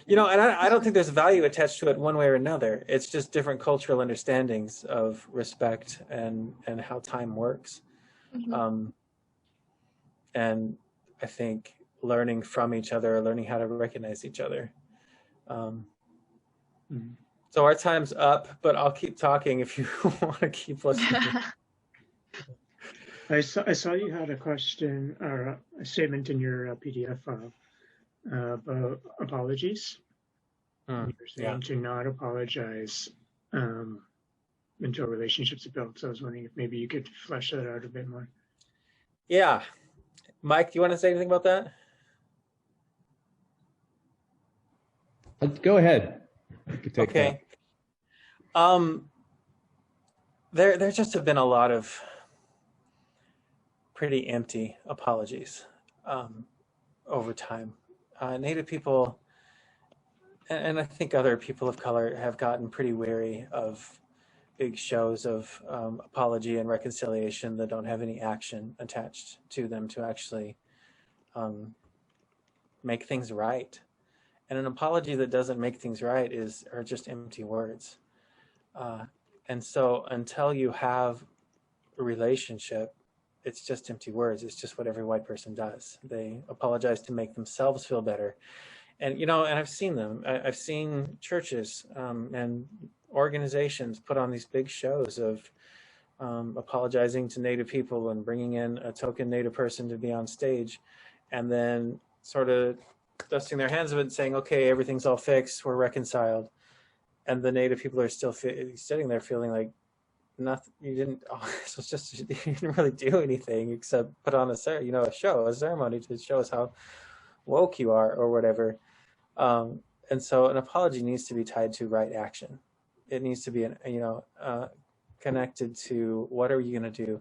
And I don't think there's value attached to it one way or another. It's just different cultural understandings of respect and how time works. Mm-hmm. And I think learning from each other, or learning how to recognize each other. So our time's up, but I'll keep talking if you want to keep listening. I saw you had a question or a statement in your PDF file about apologies. You're saying to not apologize until relationships are built. So I was wondering if maybe you could flesh that out a bit more. Yeah. Mike, do you want to say anything about that? Go ahead. You could take okay. That. There just have been a lot of pretty empty apologies over time. Native people, and I think other people of color, have gotten pretty wary of big shows of apology and reconciliation that don't have any action attached to them to actually make things right. And an apology that doesn't make things right are just empty words. And so until you have a relationship, it's just empty words. It's just what every white person does. They apologize to make themselves feel better. And, and I've seen them. I've seen churches and organizations put on these big shows of apologizing to Native people and bringing in a token Native person to be on stage, and then sort of dusting their hands of it and saying, okay, everything's all fixed, we're reconciled. And the Native people are still sitting there feeling like nothing. You didn't. Oh, so it's just you didn't really do anything except put on a ceremony to show us how woke you are or whatever. And so an apology needs to be tied to right action. It needs to be connected to what are you going to do.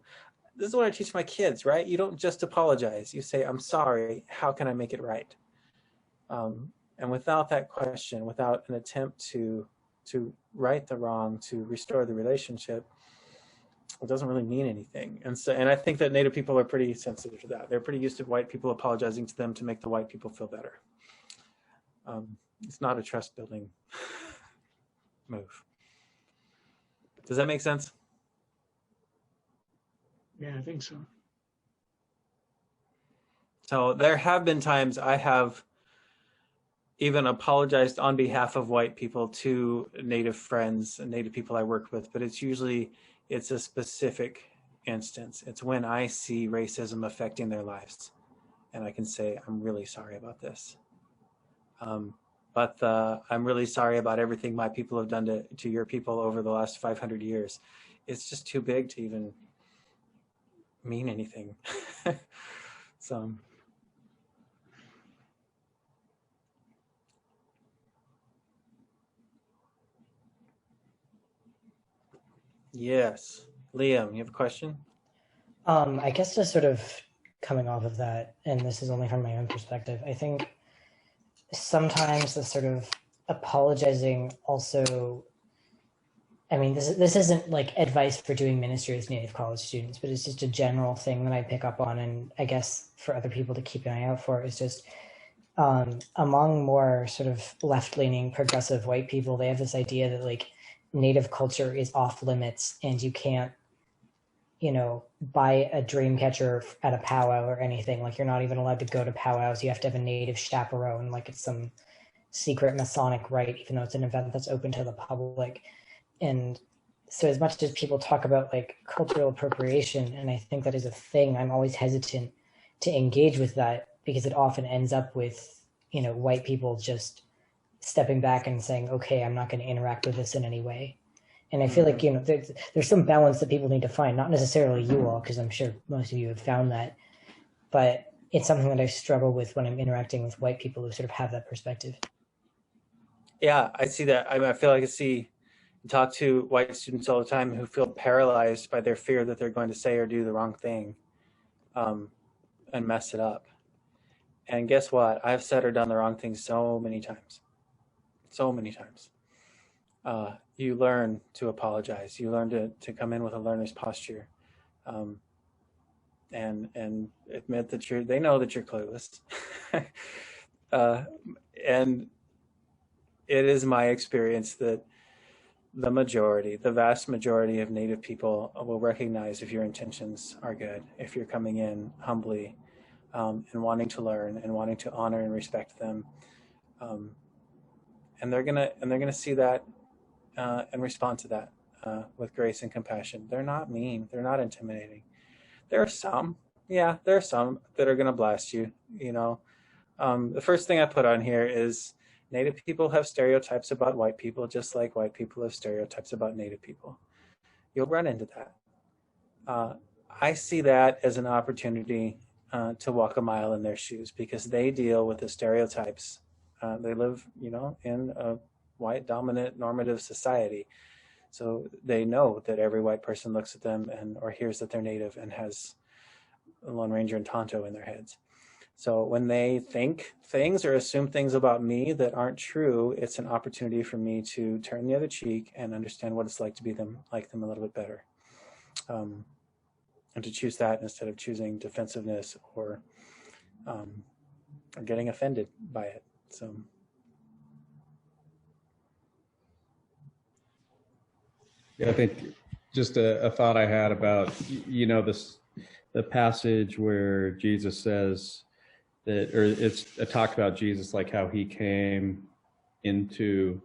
This is what I teach my kids, right? You don't just apologize. You say, I'm sorry. How can I make it right? And without that question, without an attempt to right the wrong, to restore the relationship, it doesn't really mean anything. And I think that Native people are pretty sensitive to that. They're pretty used to white people apologizing to them to make the white people feel better. It's not a trust building move. Does that make sense? Yeah, I think so. So there have been times I have even apologized on behalf of white people to Native friends and Native people I work with, but it's a specific instance. It's when I see racism affecting their lives, and I can say, I'm really sorry about this. But I'm really sorry about everything my people have done to your people over the last 500 years. It's just too big to even mean anything. So. Yes. Liam, you have a question? I guess just sort of coming off of that, and this is only from my own perspective, I think sometimes the sort of apologizing also, I mean, this isn't like advice for doing ministry with Native college students, but it's just a general thing that I pick up on, and I guess for other people to keep an eye out for, is just among more sort of left-leaning progressive white people, they have this idea that like Native culture is off limits and you can't, buy a dream catcher at a powwow or anything. Like you're not even allowed to go to powwows. You have to have a Native chaperone, like it's some secret Masonic rite, even though it's an event that's open to the public. And so as much as people talk about like cultural appropriation, and I think that is a thing, I'm always hesitant to engage with that because it often ends up with, white people just stepping back and saying, okay, I'm not going to interact with this in any way. And I feel like, there's some balance that people need to find, not necessarily you all, because I'm sure most of you have found that, but it's something that I struggle with when I'm interacting with white people who sort of have that perspective. Yeah, I see that. I feel like talk to white students all the time who feel paralyzed by their fear that they're going to say or do the wrong thing and mess it up. And guess what? I've said or done the wrong thing so many times. So many times. You learn to apologize. You learn to come in with a learner's posture, and admit that they know that you're clueless. And it is my experience that the vast majority of Native people will recognize if your intentions are good, if you're coming in humbly and wanting to learn and wanting to honor and respect them. And they're gonna see that and respond to that with grace and compassion. They're not mean. They're not intimidating. There are some, yeah, there are some that are gonna blast you. You know, the first thing I put on here is Native people have stereotypes about white people, just like white people have stereotypes about Native people. You'll run into that. I see that as an opportunity to walk a mile in their shoes because they deal with the stereotypes. They live, you know, in a white dominant normative society. So they know that every white person looks at them or hears that they're Native and has a Lone Ranger and Tonto in their heads. So when they think things or assume things about me that aren't true, it's an opportunity for me to turn the other cheek and understand what it's like to be like them a little bit better. And to choose that instead of choosing defensiveness or getting offended by it. So. Yeah, I think just a thought I had about, you know, the passage where Jesus says that, or it's a talk about Jesus, like how he came into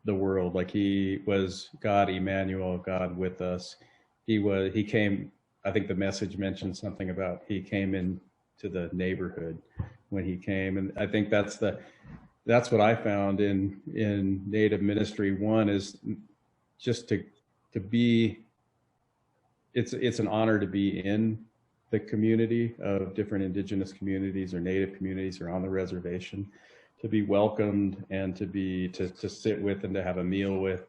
the world, like he was God, Emmanuel, God with us. He came, I think the message mentioned something about he came into the neighborhood when he came. And I think that's what I found in Native ministry. One is just to be, it's an honor to be in the community of different indigenous communities or Native communities or on the reservation, to be welcomed and to sit with and to have a meal with.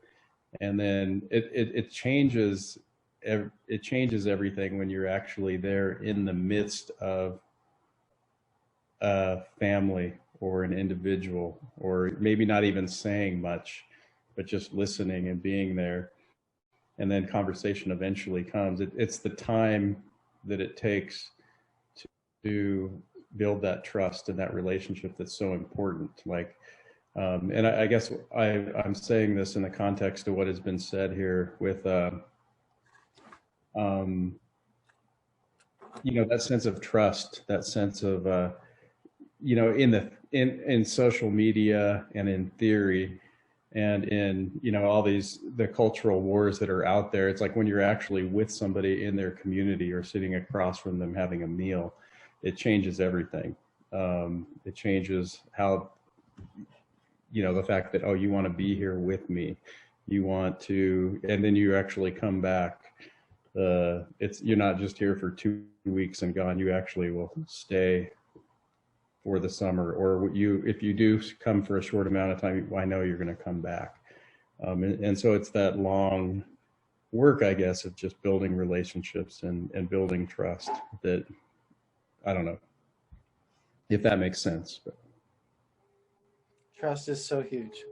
And then it changes everything when you're actually there in the midst of a family or an individual, or maybe not even saying much, but just listening and being there. And then conversation eventually comes. It's the time that it takes to build that trust and that relationship that's so important. Like, and I guess I'm saying this in the context of what has been said here with, you know, that sense of trust, that sense of, you know, in social media and in theory, and in, you know, all the cultural wars that are out there, it's like when you're actually with somebody in their community or sitting across from them having a meal, it changes everything. It changes how, you know, the fact that, oh, you want to be here with me, you want to, and then you actually come back. You're not just here for 2 weeks and gone, you actually will stay for the summer, or if you do come for a short amount of time, I know you're going to come back. And so it's that long work, I guess, of just building relationships and building trust that, I don't know if that makes sense. But. Trust is so huge.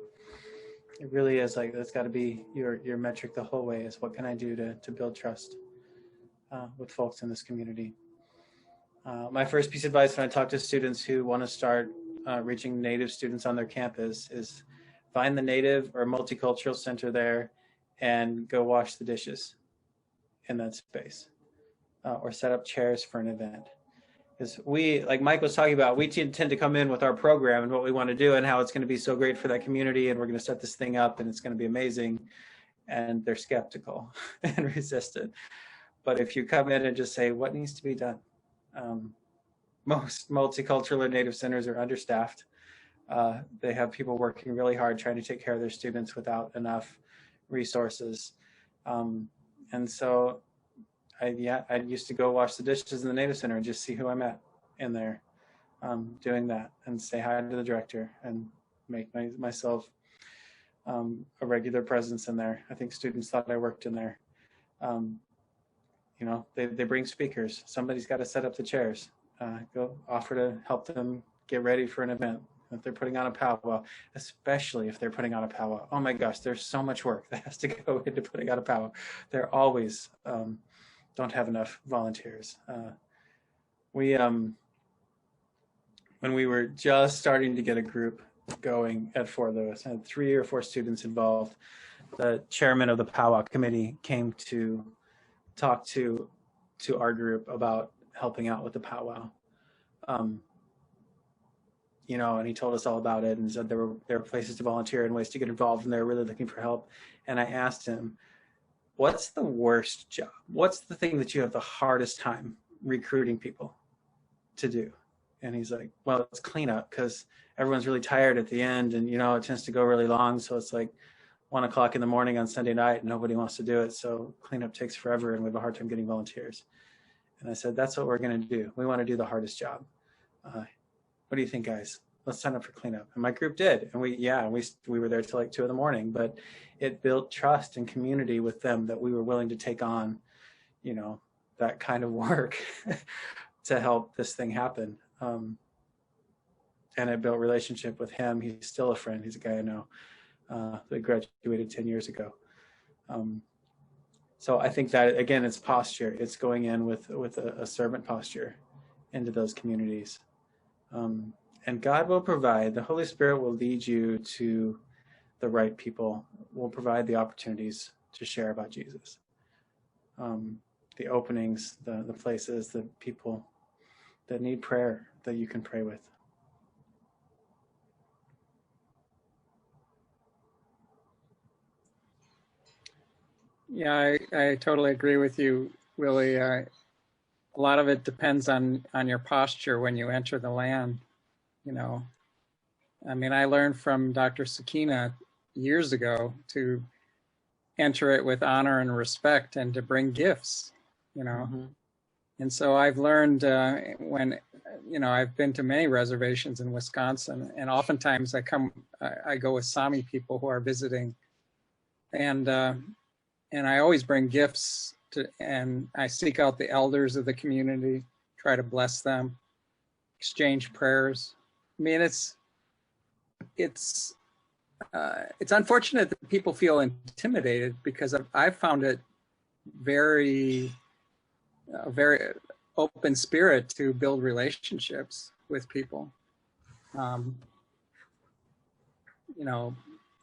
It really is. Like, that's got to be your metric the whole way, is what can I do to build trust with folks in this community. My first piece of advice when I talk to students who want to start reaching Native students on their campus is find the Native or multicultural center there and go wash the dishes in that space, or set up chairs for an event. Because we, like Mike was talking about, we tend to come in with our program and what we want to do and how it's going to be so great for that community, and we're going to set this thing up and it's going to be amazing, and they're skeptical and resistant. But if you come in and just say what needs to be done, most multicultural and Native centers are understaffed. They have people working really hard trying to take care of their students without enough resources. And so I used to go wash the dishes in the Native Center and just see who I met in there doing that, and say hi to the director and make myself a regular presence in there. I think students thought I worked in there. You know, they bring speakers. Somebody's got to set up the chairs. Go offer to help them get ready for an event. If they're putting on a powwow, especially if they're putting on a powwow. Oh my gosh, there's so much work that has to go into putting on a powwow. They're always don't have enough volunteers. When we were just starting to get a group going at Fort Lewis, I had 3 or 4 students involved. The chairman of the powwow committee came to talk to our group about helping out with the powwow. You know, and he told us all about it and said there were places to volunteer and ways to get involved, and they were really looking for help. And I asked him, what's the worst job? What's the thing that you have the hardest time recruiting people to do? And he's like, well, it's cleanup, because everyone's really tired at the end, and, you know, it tends to go really long. So it's like 1 o'clock in the morning on Sunday night and nobody wants to do it. So cleanup takes forever and we have a hard time getting volunteers. And I said, that's what we're going to do. We want to do the hardest job. What do you think, guys? Let's sign up for cleanup. And my group did. And we were there till like 2 a.m, but it built trust and community with them that we were willing to take on, you know, that kind of work to help this thing happen. And it built relationship with him. He's still a friend. He's a guy I know that graduated 10 years ago. So I think that, again, it's posture. It's going in with a servant posture into those communities. And God will provide, the Holy Spirit will lead you to the right people, will provide the opportunities to share about Jesus. The openings, the places, the people that need prayer that you can pray with. Yeah, I totally agree with you, Willie. A lot of it depends on your posture when you enter the land, you know. I mean, I learned from Dr. Sakina years ago to enter it with honor and respect and to bring gifts, you know. Mm-hmm. And so I've learned when, you know, I've been to many reservations in Wisconsin, and oftentimes I go with Sami people who are visiting, and I always bring gifts and I seek out the elders of the community, try to bless them, exchange prayers. I mean, it's unfortunate that people feel intimidated, because I've found it very open spirit to build relationships with people. You know,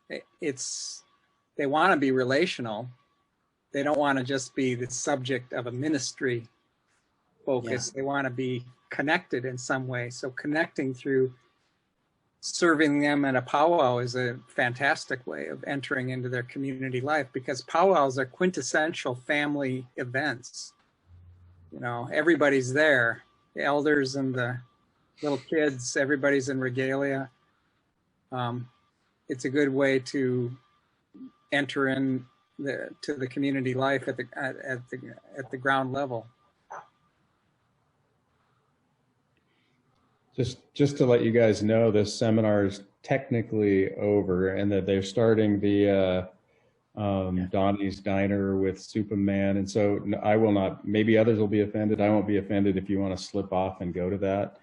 they want to be relational. They don't want to just be the subject of a ministry focus. Yeah. They want to be connected in some way. So connecting through serving them at a powwow is a fantastic way of entering into their community life, because powwows are quintessential family events. You know, everybody's there. The elders and the little kids, everybody's in regalia. It's a good way to enter in to the community life at the ground level. Just to let you guys know, this seminar is technically over, and that they're starting the Donnie's Diner with Superman, and so I will not. Maybe others will be offended. I won't be offended if you want to slip off and go to that.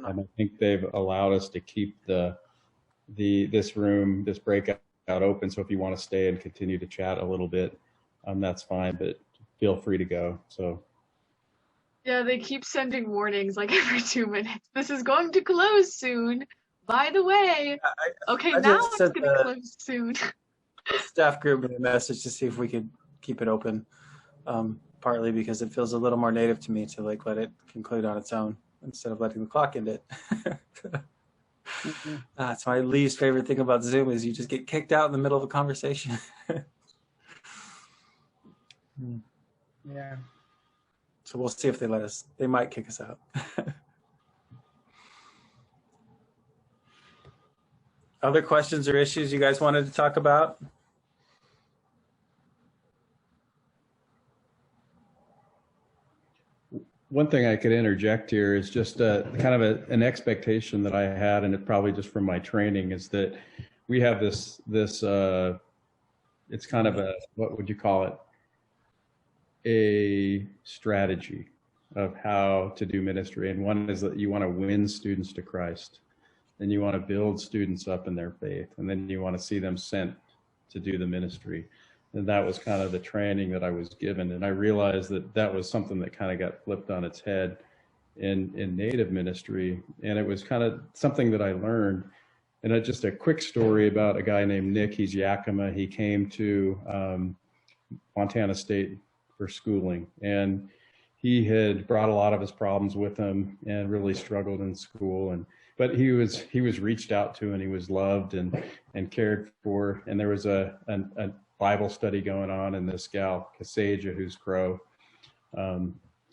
And I think they've allowed us to keep this room, this breakout open. So if you want to stay and continue to chat a little bit, that's fine. But feel free to go. So. Yeah, they keep sending warnings like every 2 minutes. This is going to close soon. By the way. Now it's going to close soon. The staff group me a message to see if we could keep it open, partly because it feels a little more native to me to like let it conclude on its own instead of letting the clock end it. That's my least favorite thing about Zoom, is you just get kicked out in the middle of a conversation. Yeah. So we'll see if they let us. They might kick us out. Other questions or issues you guys wanted to talk about? One thing I could interject here is just kind of an expectation that I had, and it probably just from my training, is that we have this it's kind of a, what would you call it? A strategy of how to do ministry. And one is that you want to win students to Christ, and you want to build students up in their faith, and then you want to see them sent to do the ministry. And that was kind of the training that I was given. And I realized that that was something that kind of got flipped on its head in Native ministry. And it was kind of something that I learned. And just a quick story about a guy named Nick. He's Yakima. He came to Montana State for schooling. And he had brought a lot of his problems with him and really struggled in school. But he was reached out to, and he was loved and cared for. And there was a Bible study going on, and this gal, Kasaja, who's Crow,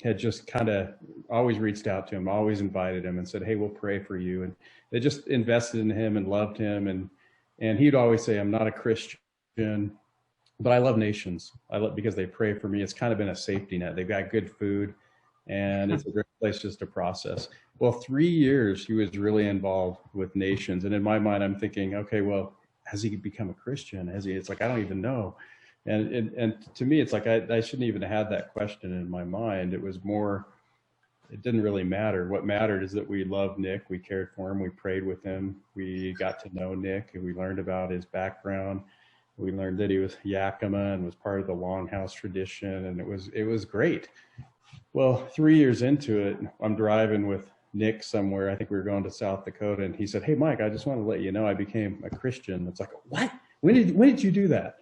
had just kind of always reached out to him, always invited him and said, hey, we'll pray for you. And they just invested in him and loved him. And he'd always say, I'm not a Christian, but I love nations. Because they pray for me. It's kind of been a safety net. They've got good food, and it's a great place just to process. Well, 3 years he was really involved with nations. And in my mind, I'm thinking, okay, well, has he become a Christian? It's like, I don't even know. And to me, it's like, I shouldn't even have had that question in my mind. It was more, it didn't really matter. What mattered is that we loved Nick. We cared for him. We prayed with him. We got to know Nick, and we learned about his background. We learned that he was Yakima and was part of the Longhouse tradition, and it was great. Well, 3 years into it, I'm driving with Nick somewhere. I think we were going to South Dakota, and he said, hey, Mike, I just want to let you know I became a Christian. It's like, what? When did you do that?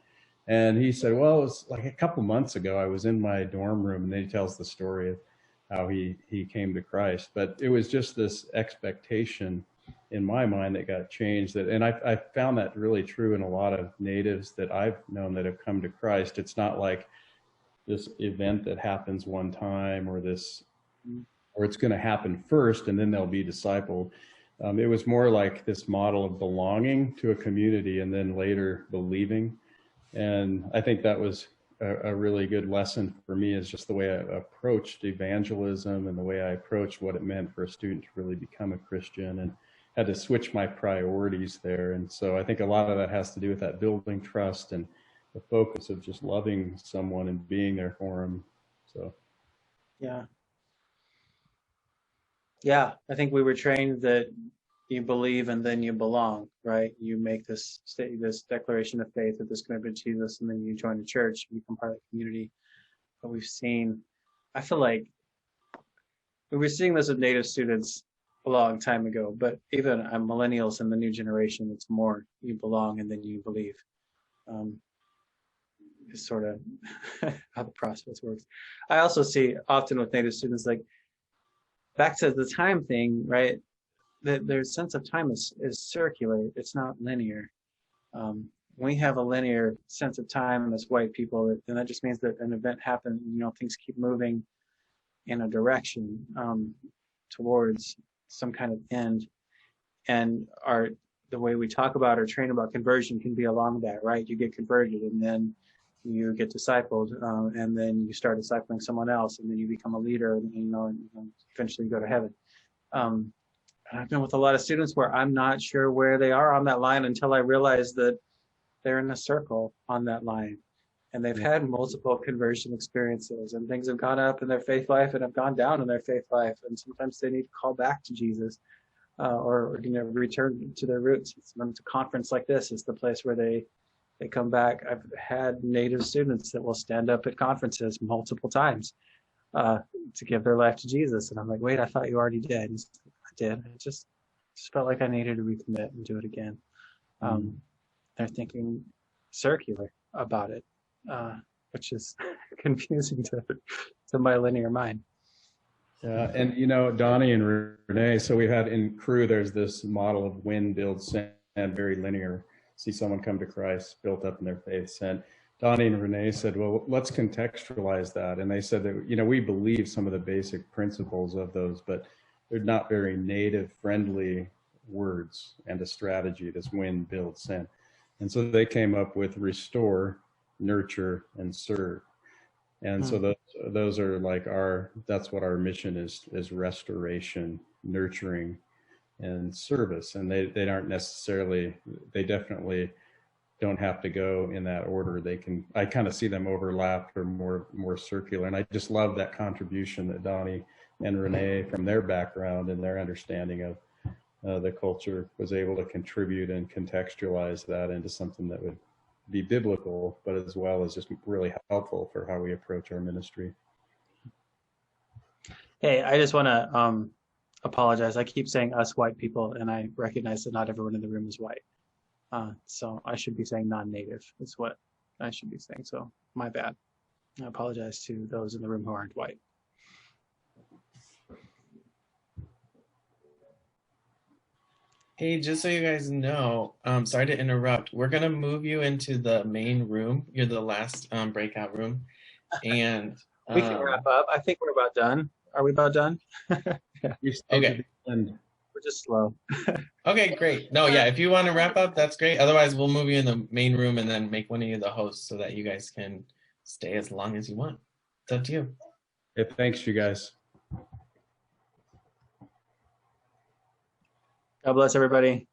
And he said, well, it was like a couple months ago. I was in my dorm room, and then he tells the story of how he came to Christ. But it was just this expectation in my mind that got changed. And I found that really true in a lot of natives that I've known that have come to Christ. It's not like this event that happens one time, or it's going to happen first and then they'll be discipled. It was more like this model of belonging to a community and then later believing. And I think that was a really good lesson for me, is just the way I approached evangelism and the way I approached what it meant for a student to really become a Christian, and had to switch my priorities there. And so I think a lot of that has to do with that building trust and the focus of just loving someone and being there for them. So, yeah. Yeah, I think we were trained that you believe and then you belong, right? You make this declaration of faith that this commitment to Jesus, and then you join the church, you become part of the community. But we've seen, I feel like we were seeing this with Native students a long time ago, but even millennials and the new generation, it's more you belong and then you believe. Is sort of how the process works. I also see often with Native students, like back to the time thing, right? That their sense of time is circular. It's not linear. We have a linear sense of time as white people, and that just means that an event happened, things keep moving in a direction towards some kind of end. And the way we talk about or train about conversion can be along that, right? You get converted, and then you get discipled, and then you start discipling someone else, and then you become a leader, and eventually you go to heaven. I've been with a lot of students where I'm not sure where they are on that line until I realize that they're in a circle on that line, and they've had multiple conversion experiences, and things have gone up in their faith life and have gone down in their faith life, and sometimes they need to call back to Jesus, or return to their roots. It's a conference like this is the place where they come back. I've had Native students that will stand up at conferences multiple times to give their life to Jesus, and I'm like, wait, I thought you already did. And I did. I just felt like I needed to recommit and do it again. They're thinking circular about it, which is confusing to my linear mind. Yeah, and Donnie and Renee, so we had in Crew, there's this model of wind, build, send, very linear. See someone come to Christ, built up in their faith. And Donnie and Renee said, well, let's contextualize that. And they said that, we believe some of the basic principles of those, but they're not very native friendly words and a strategy, this win, build, send. And so they came up with restore, nurture, and serve. And so those are like that's what our mission is restoration, nurturing, and service. And they aren't necessarily, they definitely don't have to go in that order. I kind of see them overlapped or more circular. And I just love that contribution that Donnie and Renee, from their background and their understanding of the culture, was able to contribute and contextualize that into something that would be biblical, but as well as just really helpful for how we approach our ministry. Hey, I just want to apologize. I keep saying us white people, and I recognize that not everyone in the room is white. So I should be saying non-native is what I should be saying. So my bad. I apologize to those in the room who aren't white. Hey, just so you guys know, sorry to interrupt. We're gonna move you into the main room. You're the last breakout room, and We can wrap up. I think we're about done. Are we about done? Yeah. okay. We're just slow. Okay, great. No, yeah, if you want to wrap up, that's great. Otherwise, we'll move you in the main room and then make one of you the hosts so that you guys can stay as long as you want. It's up to you. Yeah, thanks, you guys. God bless everybody.